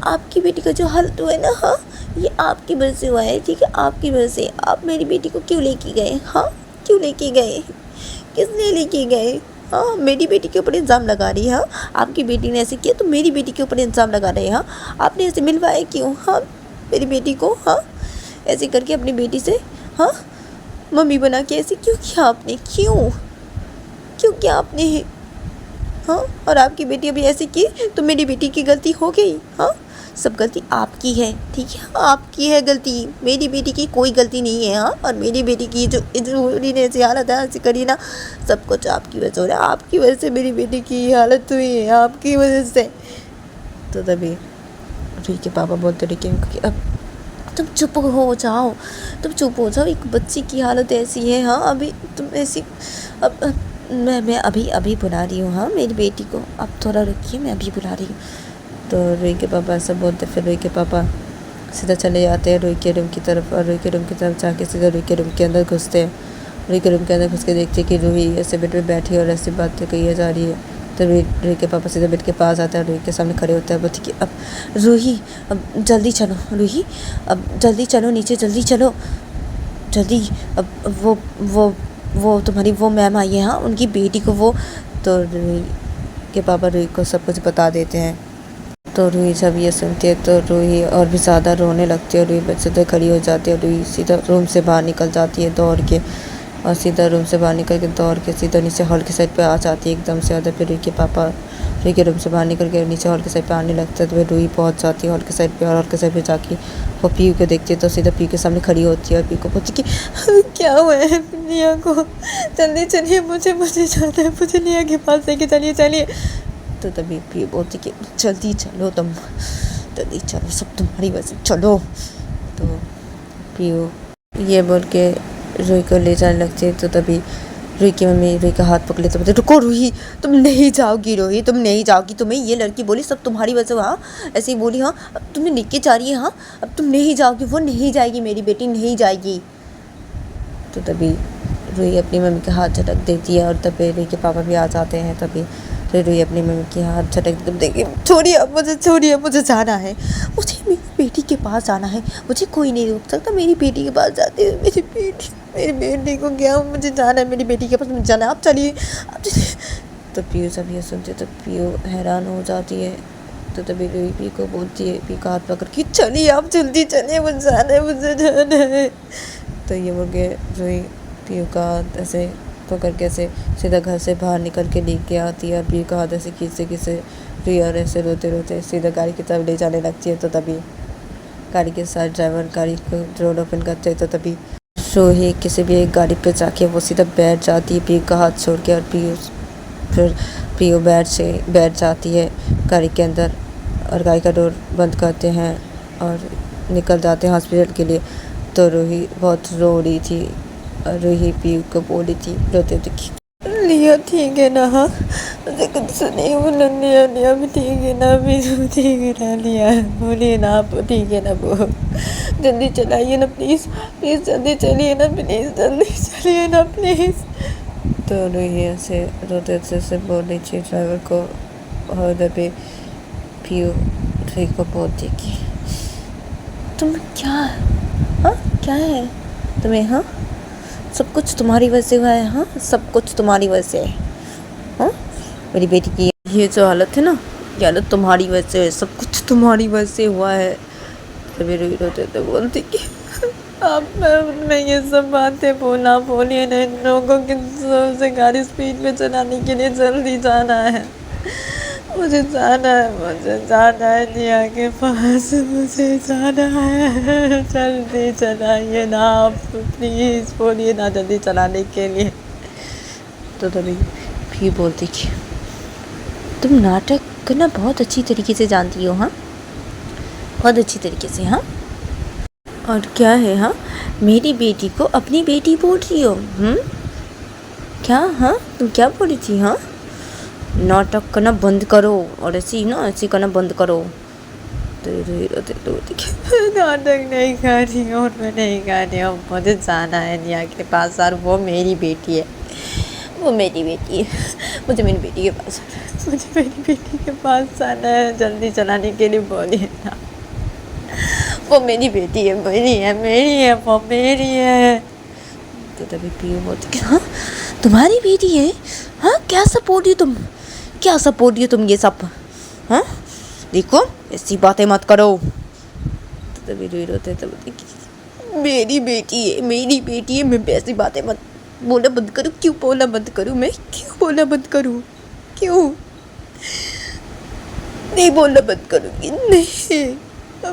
आपकी बेटी का जो हालत हुआ है ना, हाँ, ये आपकी वजह से हुआ है। ठीक है, आपकी वजह से। आप मेरी बेटी को क्यों लेके गए। हाँ, क्यों लेके गए, किसने लेके गए। हाँ, मेरी बेटी के ऊपर इल्ज़ाम लगा रही है। हाँ, आपकी बेटी ने ऐसे किया तो मेरी बेटी के ऊपर इल्ज़ाम लगा रहे हैं। हाँ, आपने ऐसे मिलवाया क्यों। हाँ, मेरी बेटी को, हाँ, ऐसे करके अपनी बेटी से, हाँ, मम्मी बना के ऐसे क्यों किया आपने, क्यों किया आपने। हाँ, और आपकी बेटी अभी ऐसे की तो मेरी बेटी की गलती हो गई। हाँ, सब गलती आपकी है। ठीक है, आपकी है गलती, मेरी बेटी की कोई गलती नहीं है। हाँ, और मेरी बेटी की जो रूही ने ऐसी हालत है ऐसी करी ना, सब कुछ आपकी वजह से हो रहा है। आपकी वजह से मेरी बेटी की हालत हुई है, आपकी वजह से। तो तभी रूही के पापा बोलते रहे कि अब तुम चुप हो जाओ, एक बच्ची की हालत ऐसी है। हाँ, अभी तुम ऐसी, अब मैं अभी बुला रही हूँ। हाँ, मेरी बेटी को अब थोड़ा रुकिए, मैं अभी बुला रही हूँ। तो रूही के पापा ऐसा बोलते, फिर रूही के पापा सीधा चले जाते हैं रूही के रूम की तरफ और रूही के रूम की तरफ जाके सीधा रूही के रूम के अंदर घुसते हैं। रूही के रूम के अंदर घुस के देखते हैं कि रूही ऐसे बेड पे बैठी और ऐसी बातें कही जा रही है। तो रूही के पापा सीधा बेड के पास आते हैं, रूही के सामने खड़े होते हैं, बोलते कि अब रूही, अब जल्दी चलो रूही, अब जल्दी चलो नीचे, जल्दी चलो जल्दी। अब वो तुम्हारी वो मैम आई है, हाँ, उनकी बेटी को वो। तो रूही के पापा रूही को सब कुछ बता देते हैं। तो रूही जब ये सुनती है तो रूही और भी ज़्यादा रोने लगती है। रूही बच्चे तो खड़ी हो जाती है और रूही सीधा रूम से बाहर निकल जाती है दौड़ के, और सीधा रूम से बाहर निकल के दौड़ के सीधा नीचे हॉल की साइड पे आ जाती है एकदम से। और फिर रूही के पापा रूही के रूम से बाहर निकल के नीचे हॉल के साइड पे आने लगता है तो रूही पहुंच जाती है हॉल के साइड पे, और हॉल के साइड पे जाके वो पीयू को देखती है तो सीधा पीयू के सामने खड़ी होती है और पीयू को पूछती कि क्या हुआ है निया को, जल्दी चलिए, मुझे जाना है, मुझे निया के पास लेके चलिए चलिए। तो तभी पीयू बोलती कि जल्दी चलो तुम, जल्दी चलो, सब तुम्हारी वजह से, चलो। तो पीयू ये बोल के रूही को ले जाने लगती है तो तभी रूही की मम्मी रूही का हाथ पकड़ लेते बोलते रुको रूही, तुम नहीं जाओगी रूही, तुम नहीं जाओगी, तुम्हें ये लड़की बोली सब तुम्हारी वजह से, हाँ ऐसे ही बोली, हाँ अब तुम्हें लेके जा रही है, हाँ अब तुम नहीं जाओगी, वो नहीं जाएगी, मेरी बेटी नहीं जाएगी। तो तभी रूही अपनी मम्मी का हाथ झटक देती है और तभी रूही के पापा भी आ जाते हैं। तभी फिर रूही अपनी मम्मी के हाथ झटक देगी, छोड़िए अब मुझे, छोड़िए मुझे जाना है, मुझे मेरी बेटी के पास जाना है, मुझे कोई नहीं रोक सकता, मेरी बेटी के पास जाती है, मेरी बेटी को क्या, मुझे जाना है मेरी बेटी के पास, मुझे जाना है, आप चलिए आप चलिए। तो पीयू सब ये सुनते तो पीयू हैरान हो जाती है। तो तभी रूही पी को बोलती है, पी का हाथ पकड़ के चलिए आप जल्दी चलिए, मुझे जाना है, मुझे जाना है। तो ये बोल के रूही पीयू का हाथ ऐसे पकड़ के ऐसे सीधा घर से बाहर निकल के लेके आती है और पीयू का हाथ ऐसे खींचते रूही और ऐसे रोते रोते सीधा गाड़ी की तरफ ले जाने लगती है। तो तभी गाड़ी के साथ ड्राइवर गाड़ी को रोड ओपन करते हैं तो तभी रूही किसी भी एक गाड़ी पे जाके वो सीधा बैठ जाती है पीयू का हाथ छोड़ के, और फिर पीयू बैठ जाती है गाड़ी के अंदर और गाड़ी का डोर बंद करते हैं और निकल जाते हैं हॉस्पिटल के लिए। तो रूही बहुत रो रही थी और रूही पीयू को बोली थी रोते हुए कि लिया ठीक है ना, हाँ मुझे कुछ नहीं बोला, लिया भी ठीक है ना, भी ठीक है ना, लिया बोलिए ना आप, ठीक है ना, वो जल्दी चलाइए ना प्लीज़, प्लीज़ जल्दी चलिए ना प्लीज़, जल्दी चलिए ना प्लीज़। तो रूही ऐसे रोते से बोल रही थी ड्राइवर को, और उधर पे पीयू रूही को बोलती कि तुम क्या, हाँ क्या है तुम्हें, हाँ सब कुछ तुम्हारी वजह से हुआ है, हाँ सब कुछ तुम्हारी वजह से है, हाँ मेरी बेटी की ये जो हालत है ना, ये हालत तुम्हारी वजह से है, सब कुछ तुम्हारी वजह से हुआ है। तभी रूही रोते तो बोलती कि आप मैं ये सब बातें बोलिए ना इन लोगों के से गाड़ी स्पीड में चलाने के लिए, जल्दी जाना है, मुझे जाना है निया के पास, मुझे जाना है, जल्दी चलाइए ना आप प्लीज़, बोलिए ना जल्दी चलाने के लिए। तो तभी भी बोलती कि तुम नाटक करना बहुत अच्छी तरीके से जानती हो, हाँ बहुत अच्छी तरीके से, हाँ और क्या है, हाँ मेरी बेटी को अपनी बेटी बोल रही हो, क्या, हाँ तुम क्या बोल रही थी, हाँ नाटक करना बंद करो और ऐसे करना बंद करो। तो नाटक नहीं कर रही हूँ और मैं नहीं कर रही हूँ, मुझे जाना है निया के पास और वो मेरी बेटी है, वो मेरी बेटी है, मुझे मेरी बेटी के पास, मुझे मेरी बेटी के पास जाना है, जल्दी चलाने के लिए बोलिए ना, वो मेरी बेटी है, मेरी है वो मेरी है। तो तभी पीयू बोलती कि हाँ तुम्हारी बेटी है, हाँ क्या सपोर्ट हो तुम, क्या सपोर्ट हो तुम ये सब, हाँ देखो ऐसी बातें मत करो। तो तभी रूही रोते तो बोलती कि मेरी बेटी है, मैं ऐसी बातें मत बोलना बंद करूँ, क्यों बोलना बंद करूँ, मैं क्यों बोलना बंद करूँ, क्यों नहीं बोलना बंद करूँगी, नहीं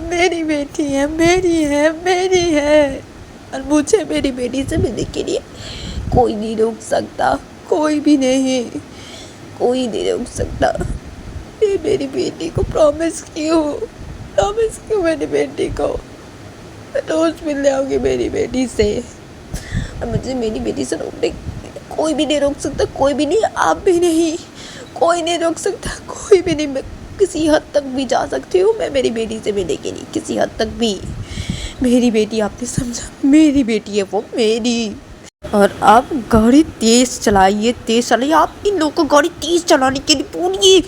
मेरी बेटी है, मेरी है और मुझे मेरी बेटी से मिलने के लिए कोई नहीं रोक सकता, कोई भी नहीं, कोई नहीं रोक सकता। मेरी बेटी को प्रॉमिस क्यों मेरी बेटी को, रोज मिलने आऊँगी मेरी बेटी से और मुझे मेरी बेटी से रोकने कोई भी नहीं रोक सकता, कोई भी नहीं, आप भी नहीं, कोई नहीं रोक सकता, कोई भी नहीं। मैं किसी हद तक भी जा सकती हूँ मैं मेरी बेटी से मिलने के लिए, किसी हद तक भी। मेरी बेटी, आपने समझा, मेरी बेटी है वो मेरी। और आप गाड़ी तेज चलाइए, आप इन लोगों को गाड़ी तेज चलाने के लिए बोलिए।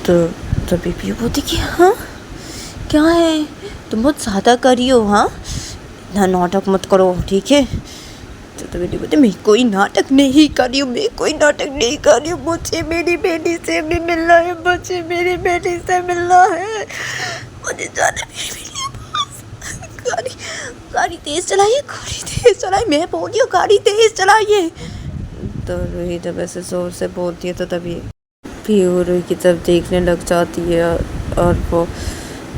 तो तभी भी बोलती कि हाँ क्या है, तुम बहुत ज़्यादा करी हो, हाँ इतना नाटक मत करो, ठीक है। तो तभी बोलते मैं कोई नाटक नहीं कर रही हूँ, मुझे मेरी बेटी से भी मिलना है, मुझे मेरी बेटी से मिलना है, मुझे जाना है मेरी बेटी के पास। गाड़ी तेज चलाइए, मैं बोल रही हूँ गाड़ी तेज चलाइए। तो रूही जब ऐसे जोर से बोलती है तो तभी पीयू रूही की तरफ देखने लग जाती है और वो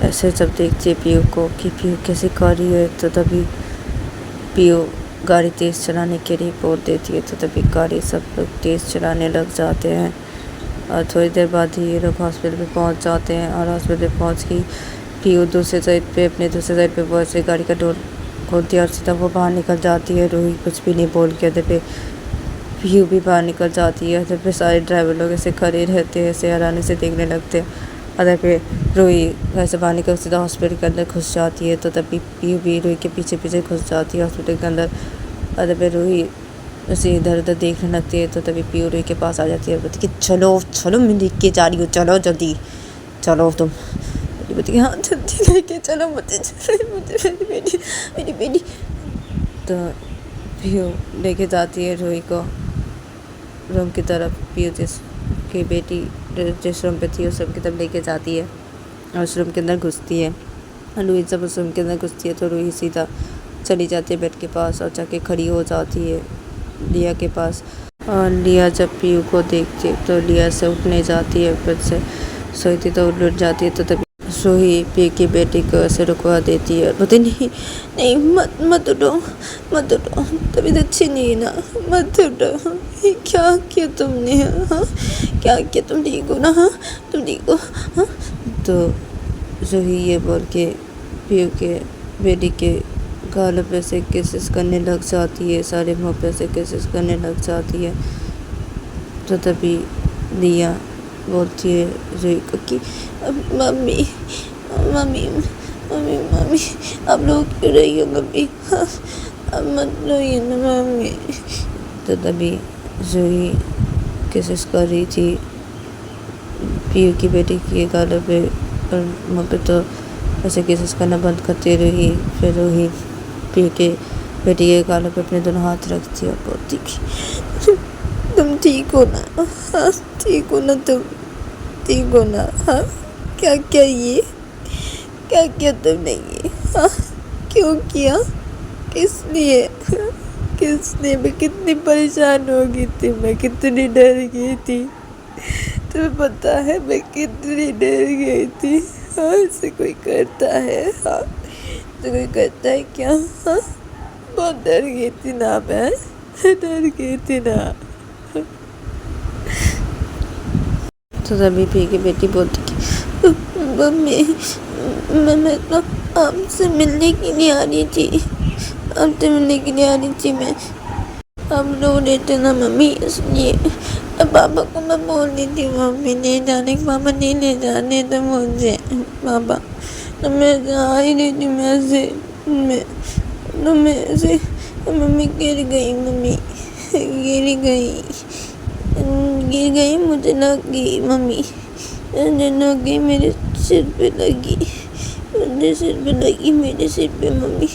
ऐसे जब देखती है पीयू को कि पीयू कैसे कर रही है, तो तभी पीयू गाड़ी तेज़ चलाने के लिए बोल देती है। तो तभी गाड़ी सब लोग तेज़ चलाने लग जाते हैं और थोड़ी देर बाद ही ये लोग हॉस्पिटल पे पहुंच जाते हैं। और हॉस्पिटल पे पहुंच के पीयू अपने दूसरे साइड पे बहुत से गाड़ी का डोर खोलती है और सीधा वो बाहर निकल जाती है। रूही कुछ भी नहीं बोल के उधर पे पीयू भी बाहर निकल जाती है। उधर पे सारे ड्राइवर लोग ऐसे खड़े रहते हैं, ऐसे हैरानी से देखने लगते हैं। उधर पे रूही घर से बाहर निकल सीधा हॉस्पिटल के अंदर घुस जाती है। तो तभी पीयू भी रूही के पीछे पीछे घुस जाती है हॉस्पिटल के अंदर। उधर पे रूही उसे इधर उधर देखने लगती है। तो तभी पीयू रूही के पास आ जाती है और बोलती कि चलो चलो, मैं लेके जा रही हूँ, चलो जल्दी चलो तुम। बोलती कि हाँ जल्दी लेके चलो मुझे, मुझे मेरी बेटी। तो पीयू लेके जाती है रूही को रूम की तरफ। पीयू जिसकी बेटी जिस रूम पे थी उस रूम की तरफ लेके जाती है और उस रूम के अंदर घुसती है। और रूही जब उस रूम के अंदर घुसती है तो रूही सीधा चली जाती है बेड के पास और जाके खड़ी हो जाती है लिया के पास। और लिया जब पीयू को देखती है तो लिया से उठने जाती है, बेड से सोई थी तो उठ जाती है। तो तभी रूही पीयू की बेटी को ऐसे रुकवा देती है, बोलती नहीं नहीं मत उठो मत उठो, तबीयत अच्छी नहीं है ना, मत उठो। ये क्या किया तुमने? हाँ क्या किया? तुम ठीक हो ना? हाँ तुम ठीक हो? हाँ। तो रूही ये बोल के पीयू के बेटी के गालों पे से किसेस करने लग जाती है, सारे मुँह पे से किसेस करने लग जाती है। तो तभी लिया बोलती है रूही को कि मम्मी मम्मी मम्मी मम्मी आप लोग क्यों रही हो मम्मी? हाँ अब मत रोइए ना मम्मी। तो तभी रूही किसेस कर रही थी पीयू की बेटी के गालों पे और मुँह पे। तो ऐसे किसेस करना बंद करती रही। फिर रूही पीयू के बेटी के गालों पे अपने दोनों हाथ रखती है और बोलती कि तुम ठीक हो ना? हाँ ठीक हो ना? तुम ठीक हो ना? हाँ क्या क्या ये क्या किया तुमने ये? हाँ क्यों किया? किस लिए? किस लिए? मैं कितनी परेशान हो गई थी, मैं कितनी डर गई थी, तुम्हें पता है मैं कितनी डर गई थी। हाँ ऐसे कोई करता है? हाँ तो कोई करता है क्या? हाँ बहुत डर गई थी ना मैं, डर गई थी ना। तो तभी पी की बेटी बोलती कि मम्मी मैं तो आपसे मिलने के लिए आ रही थी, आपसे मिलने के लिए आ रही थी मैं। हम रो रहे थे ना मम्मी, इसलिए पापा को मैं बोल रही थी मम्मी ले जाने, पापा नहीं ले जाने तो मुझे पापा। तो मैं आ ही रही थी मैं ऐसे मम्मी गिर गई, मम्मी गिर गई मुझे लग गई मम्मी, मुझे लग गई मेरे सिर पे लगी, मेरे सिर पे लगी, मेरे सिर पे मम्मी,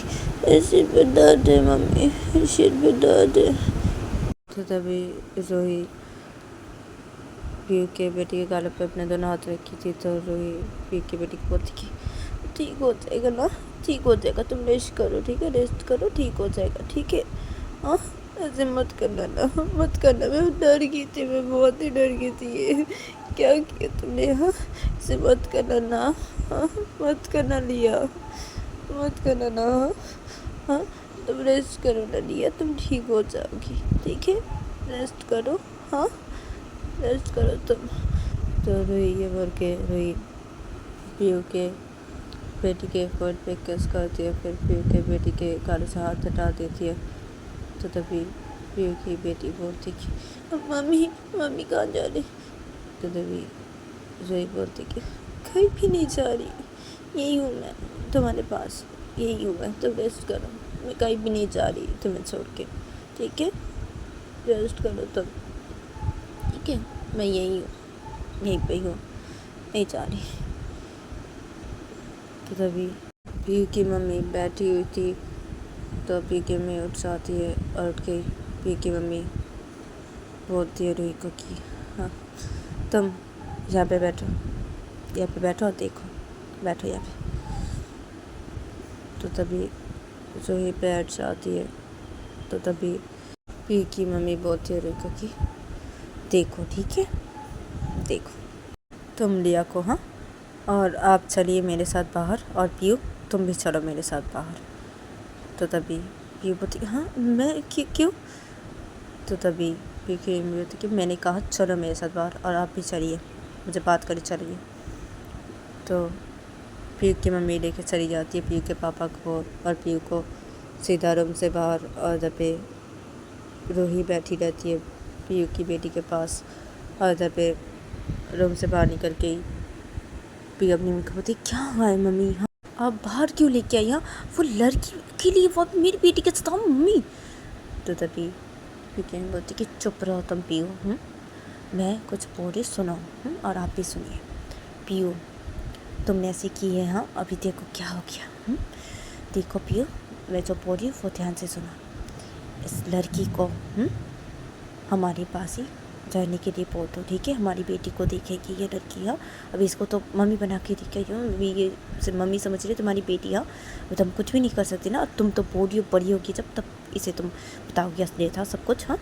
मेरे सिर पे दर्द है मम्मी, मेरे सिर पे दर्द है। तो तभी रूही पीयू के बेटी के गालों पे अपने दोनों हाथ रखी थी। तो रूही पीयू की बेटी को बोलती कि ठीक हो जाएगा ना, ठीक हो जाएगा, तुम रेस्ट करो, ठीक है, रेस्ट करो, ठीक हो जाएगा, ठीक है। हाँ ऐसे मत करना ना, मत करना, मैं डर गई थी, मैं बहुत ही डर गई थी। ये क्या किया तुमने? हाँ ऐसे मत करना ना, हाँ मत करना लिया, मत करना ना। हाँ तुम रेस्ट करो ना लिया, तुम ठीक हो जाओगी, ठीक है, रेस्ट करो, हाँ रेस्ट करो तुम। तो रूही ये बोल के रूही पीयू के बेटी के फोन पे किस करती है, फिर पीयू के बेटी के गालों से हाथ हटा देती है। तो तभी पीयू की बेटी बोलती कि मम्मी मम्मी कहाँ जा रही? तो तभी रूही बोलती कि कहीं भी नहीं जा रही, यही हूँ मैं तुम्हारे पास, यही हूँ मैं, तुम रेस्ट करो, मैं कहीं भी नहीं जा रही तुम्हें छोड़ के, ठीक है, रेस्ट करो तुम, ठीक है, मैं यही हूँ, यहीं पे हूँ, नहीं जा रही। तो तभी पीयू की मम्मी बैठी हुई थी। तो पीयू की मम्मी उठ जाती है और उठ के पीयू की मम्मी बोलती है रूही को कि हाँ तुम यहाँ पे बैठो, यहाँ पे बैठो और देखो, बैठो यहाँ पे। तो तभी रूही बैठ जाती है। तो तभी पीयू की मम्मी बोलती है रूही को कि देखो, ठीक है, देखो तुम लिया को, हाँ, और आप चलिए मेरे साथ बाहर, और पीयू तुम भी चलो मेरे साथ बाहर। तो तभी पीयू बोलती हाँ मैं क्यों? तो तभी पीयू की मम्मी बोलती कि मैंने कहा चलो मेरे साथ बाहर, और आप भी चलिए, मुझे बात करें चलिए। तो पीयू की मम्मी लेके चली जाती है पीयू के पापा को, और पीयू को सीधा रूम से बाहर, और इधर पे रूही बैठी रहती है पीयू की बेटी के पास, और इधर पे रूम से बाहर निकल के पीयू अपनी मम्मी को बोलती क्या हुआ है मम्मी, हाँ आप बाहर क्यों लेके आई? हाँ वो लड़की के लिए, वो मेरी बेटी के साथ मम्मी। तो तभी पीयू की मम्मी बोलती कि चुप रहो तुम पीयू, मैं कुछ बोल रही सुनो, और आप भी सुनिए। पीयू तुमने ऐसे की है, हाँ अभी देखो क्या हो गया। देखो पीयू मैं जो बोल रही हूँ वो ध्यान से सुनो। इस लड़की को हमारे पास ही रहने के लिए बोल दो, ठीक है? हमारी बेटी को देखेगी ये लड़की, हाँ अभी इसको तो मम्मी बना के दिखाई हो, अभी ये सिर्फ मम्मी समझ रही तुम्हारी बेटी, हाँ अभी तुम कुछ भी नहीं कर सकती ना, और तुम तो बोल रही हो बड़ी होगी जब, तब इसे तुम बताओगी असलियत सब कुछ, हाँ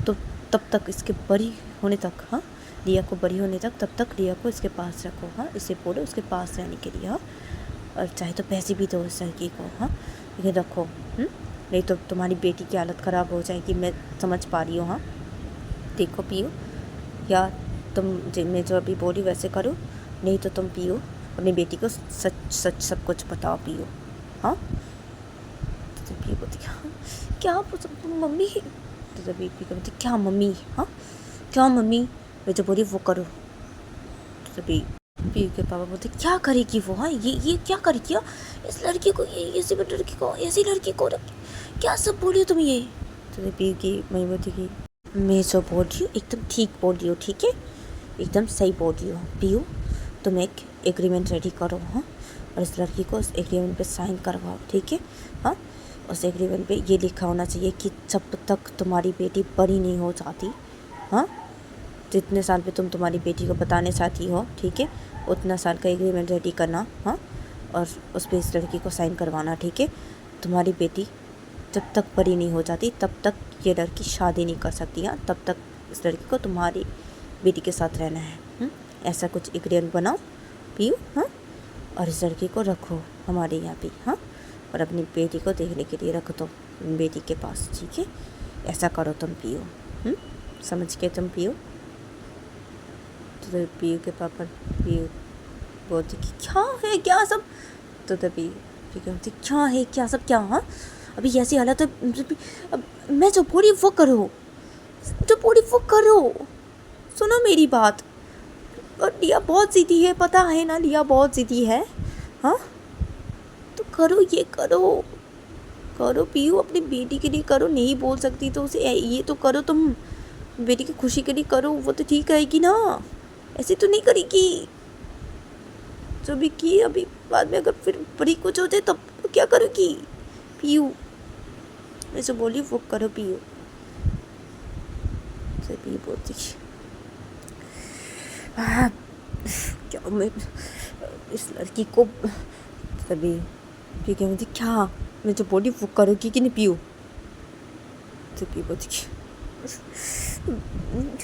तो तब तक इसके बड़ी होने तक, हाँ लिया को बड़ी होने तक, तब तक लिया को इसके पास रखो, हाँ इसे बोलो उसके पास रहने के लिए, हाँ और चाहे तो पैसे भी दो इस लड़की को, हाँ लेकिन रखो, नहीं तो तुम्हारी बेटी की हालत ख़राब हो जाएगी, मैं समझ पा रही हूँ। हाँ देखो पीयू, या तुम मैं जो अभी बोली वैसे करो, नहीं तो तुम पीयू अपनी बेटी को सच सच सब कुछ बताओ पीयू, हाँ तो पीयू बोलती हाँ क्या मम्मी? तो तभी पीयू बोलती क्या मम्मी, हाँ क्या मम्मी? मैं जो बोली वो करो। तो तभी पीयू के पापा बोलते क्या करेगी वो, हाँ ये क्या करेगी? इस लड़की को, ये ऐसी लड़की को, ऐसी लड़की को क्या सब बोली हो तुम ये? तो पीयू की मम्मी बोलती कि मैं जो बोल रही हूँ एकदम ठीक बोल रही हूँ, ठीक है एकदम सही बोल रही हूँ। पीयू तुम एक एग्रीमेंट रेडी करो, हाँ और इस लड़की को उस एग्रीमेंट पे साइन करवाओ, ठीक है? हाँ उस एग्रीमेंट पे ये लिखा होना चाहिए कि जब तक तुम्हारी बेटी बड़ी नहीं हो जाती, हाँ जितने साल पे तुम तुम्हारी बेटी को बताने चाहती हो, ठीक है उतना साल का एग्रीमेंट रेडी करना, हाँ और उस पर इस लड़की को साइन करवाना, ठीक है? तुम्हारी बेटी जब तक बड़ी नहीं हो जाती तब तक ये लड़की शादी नहीं कर सकती, हाँ तब तक इस लड़की को तुम्हारी बेटी के साथ रहना है। ऐसा कुछ एग्रीमेंट बनाओ पीयू, हाँ और इस लड़की को रखो हमारे यहाँ पे, हाँ और अपनी बेटी को देखने के लिए रख दो बेटी के पास, ठीक है? ऐसा करो तुम पीयू, समझ के तुम पीयू। तो पीयू के पापा पीयू बोलती कि क्या है क्या सब? तो तभी पीयू बोलती क्या है क्या सब क्या, हाँ अभी ऐसी हालत है, अब मैं जो बोली वो करो, जो बोली वो करो, सुनो मेरी बात। और लिया बहुत ज़िद्दी है, पता है ना लिया बहुत ज़िद्दी है, हाँ तो करो ये करो पीयू अपनी बेटी के लिए करो, नहीं बोल सकती तो उसे ये तो करो तुम, बेटी की खुशी के लिए करो, वो तो ठीक रहेगी ना, ऐसे तो नहीं करेगी जो भी की अभी, बाद में अगर फिर बड़ी कुछ हो जाए तब तो क्या करोगी पीयू? मैं जो बोली वो करो पीयू। तो पीयू बोलती क्या मैं इस लड़की को, तभी पीयू कहती क्या मैं जो बोली वो करोगी कि नहीं पीयू? तो पीयू बोलती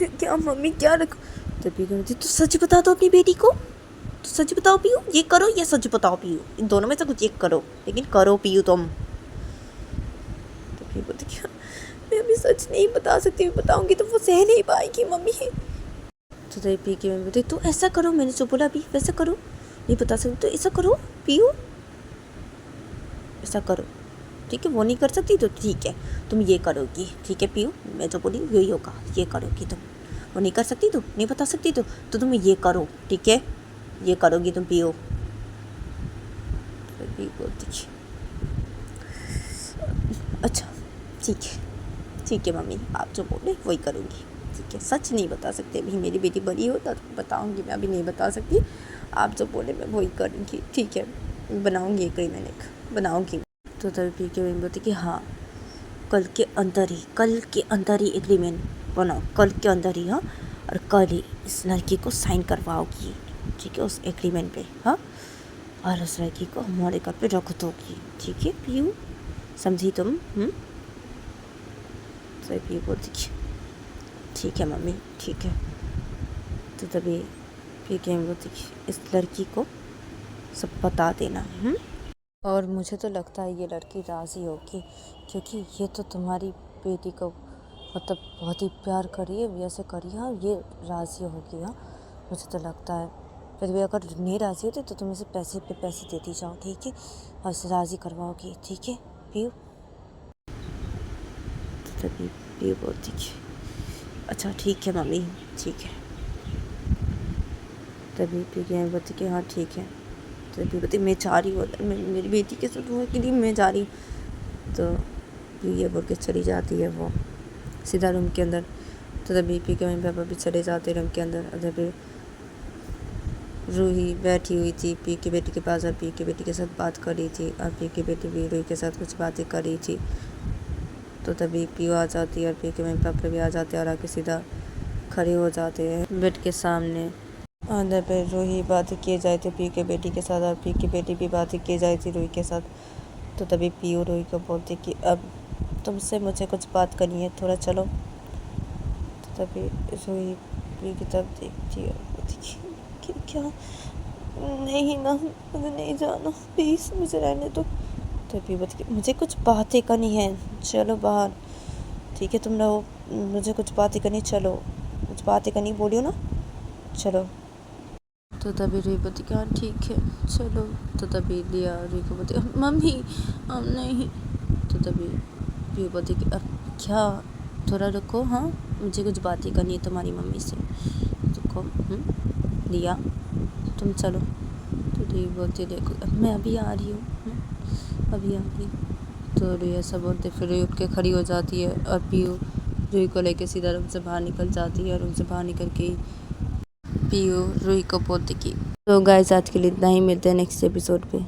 क्या मम्मी क्या रखो? तो पीयू कहती तो सच बता दो अपनी बेटी को, तो सच बताओ पीयू, ये करो या सच बताओ पीयू, इन दोनों में से कुछ एक करो, लेकिन करो पीयू तुम। तो पीयू बोलती क्या मैं अभी सच नहीं बता सकती, मैं बताऊंगी तो वो सह नहीं पाएगी मम्मी। तो तभी पी के मैं बोलती तो ऐसा करो, मैंने जो बोला अभी वैसा करो, नहीं बता सकती तो ऐसा करो पीयू, ऐसा करो, ठीक है? वो नहीं कर सकती तो ठीक है तुम ये करोगी, ठीक है पीयू? मैं जो बोली यही होगा, ये करोगी तुम, वो नहीं कर सकती तो नहीं बता सकती तो तुम ये करो, ठीक है? ये करोगी तुम पीयू। तो पीयू बोलती अच्छा ठीक है मम्मी, आप जो बोले वही करूँगी, ठीक है? सच नहीं बता सकते, अभी मेरी बेटी बड़ी हो तो बताऊँगी, मैं अभी नहीं बता सकती, आप जो बोले मैं वही करूँगी, ठीक है? बनाऊँगी एग्रीमेंट बनाऊँगी। तो तभी पी के मम्मी बोलती कि हाँ कल के अंदर ही एग्रीमेंट बनाओ, कल के अंदर ही, हाँ और कल ही इस लड़की को साइन करवाओगी, ठीक है उस एग्रीमेंट पे, हाँ और उस लड़की को हमारे घर पे रख दोगी, ठीक है पीयू? समझी तुम? तो पीयू बोलती ठीक है मम्मी ठीक है। तो तभी पीयू की मम्मी बोलती कि इस लड़की को सब बता देना। और मुझे तो लगता है ये लड़की राज़ी होगी, क्योंकि ये तो तुम्हारी बेटी को मतलब बहुत ही प्यार करी है, वैसे करी है, ये राज़ी होगी। हाँ, मुझे तो लगता है। फिर भी अगर नहीं राज़ी होती तो तुम इसे पैसे पे पैसे देती जाओ, ठीक है, और इसे राज़ी करवाओगी, ठीक है पीयू। तो तभी पीयू बोलती कि अच्छा ठीक है मम्मी, ठीक है। तभी पीयू की मम्मी बोलती कि हाँ ठीक है। तो पीयू बोलती मैं जा रही हूँ, मेरी बेटी के साथ हुआ के लिए मैं जा रही हूँ। तो पीयू ये बोल के चली जाती है वो सीधा रूम के अंदर। तो तभी पीयू के मम्मी पापा भी चले जाते रूम के अंदर। और तभी रूही बैठी हुई थी पीयू की बेटी के पास और पीयू की बेटी के साथ बात कर रही थी, और पीयू की बेटी भी रूही के साथ कुछ बातें कर रही थी। तो तभी पीयू आ जाती है और पीयू के मम्मी पापा भी आ जाते हैं और आके सीधा खड़े हो जाते हैं बेड के सामने। अंदर पे रूही बातें किए जाए थे पीयू के बेटी के साथ, और पीयू की बेटी भी बातें किए जाए थी रूही के साथ। तो तभी पीयू रूही को बोलती कि अब तुमसे मुझे कुछ बात करनी है, थोड़ा चलो। तो तभी रूही पीयू की तरफ देखती है और बोलती कि क्या नहीं ना, मुझे नहीं जाना, प्लीज़ मुझे रहने दो। तो पीयू बोलती कि मुझे कुछ बातें करनी है, चलो बाहर, ठीक है तुम रहो, मुझे कुछ बातें करनी, चलो कुछ बातें करनी बोलियो ना, चलो। तो तभी रूही बोलती कि हाँ ठीक है चलो। तो तभी लिया रूही को बोलती मम्मी हम नहीं। तो तभी पीयू बोलती कि अब क्या, थोड़ा रुको, हाँ मुझे कुछ बातें करनी है तुम्हारी मम्मी से, रुको। लिया तुम चलो। तो रूही बोलती देखो मैं अभी आ रही हूँ, अभी आ रही। तो रूही ऐसा बोलते फिर रूही उठ के खड़ी हो जाती है और पीयू रूही को लेके सीधा रूम से बाहर निकल जाती है। रूम से बाहर निकल के पीयू रूही को बोलती कि तो गाइस आज के लिए इतना ही, मिलते हैं नेक्स्ट एपिसोड पे।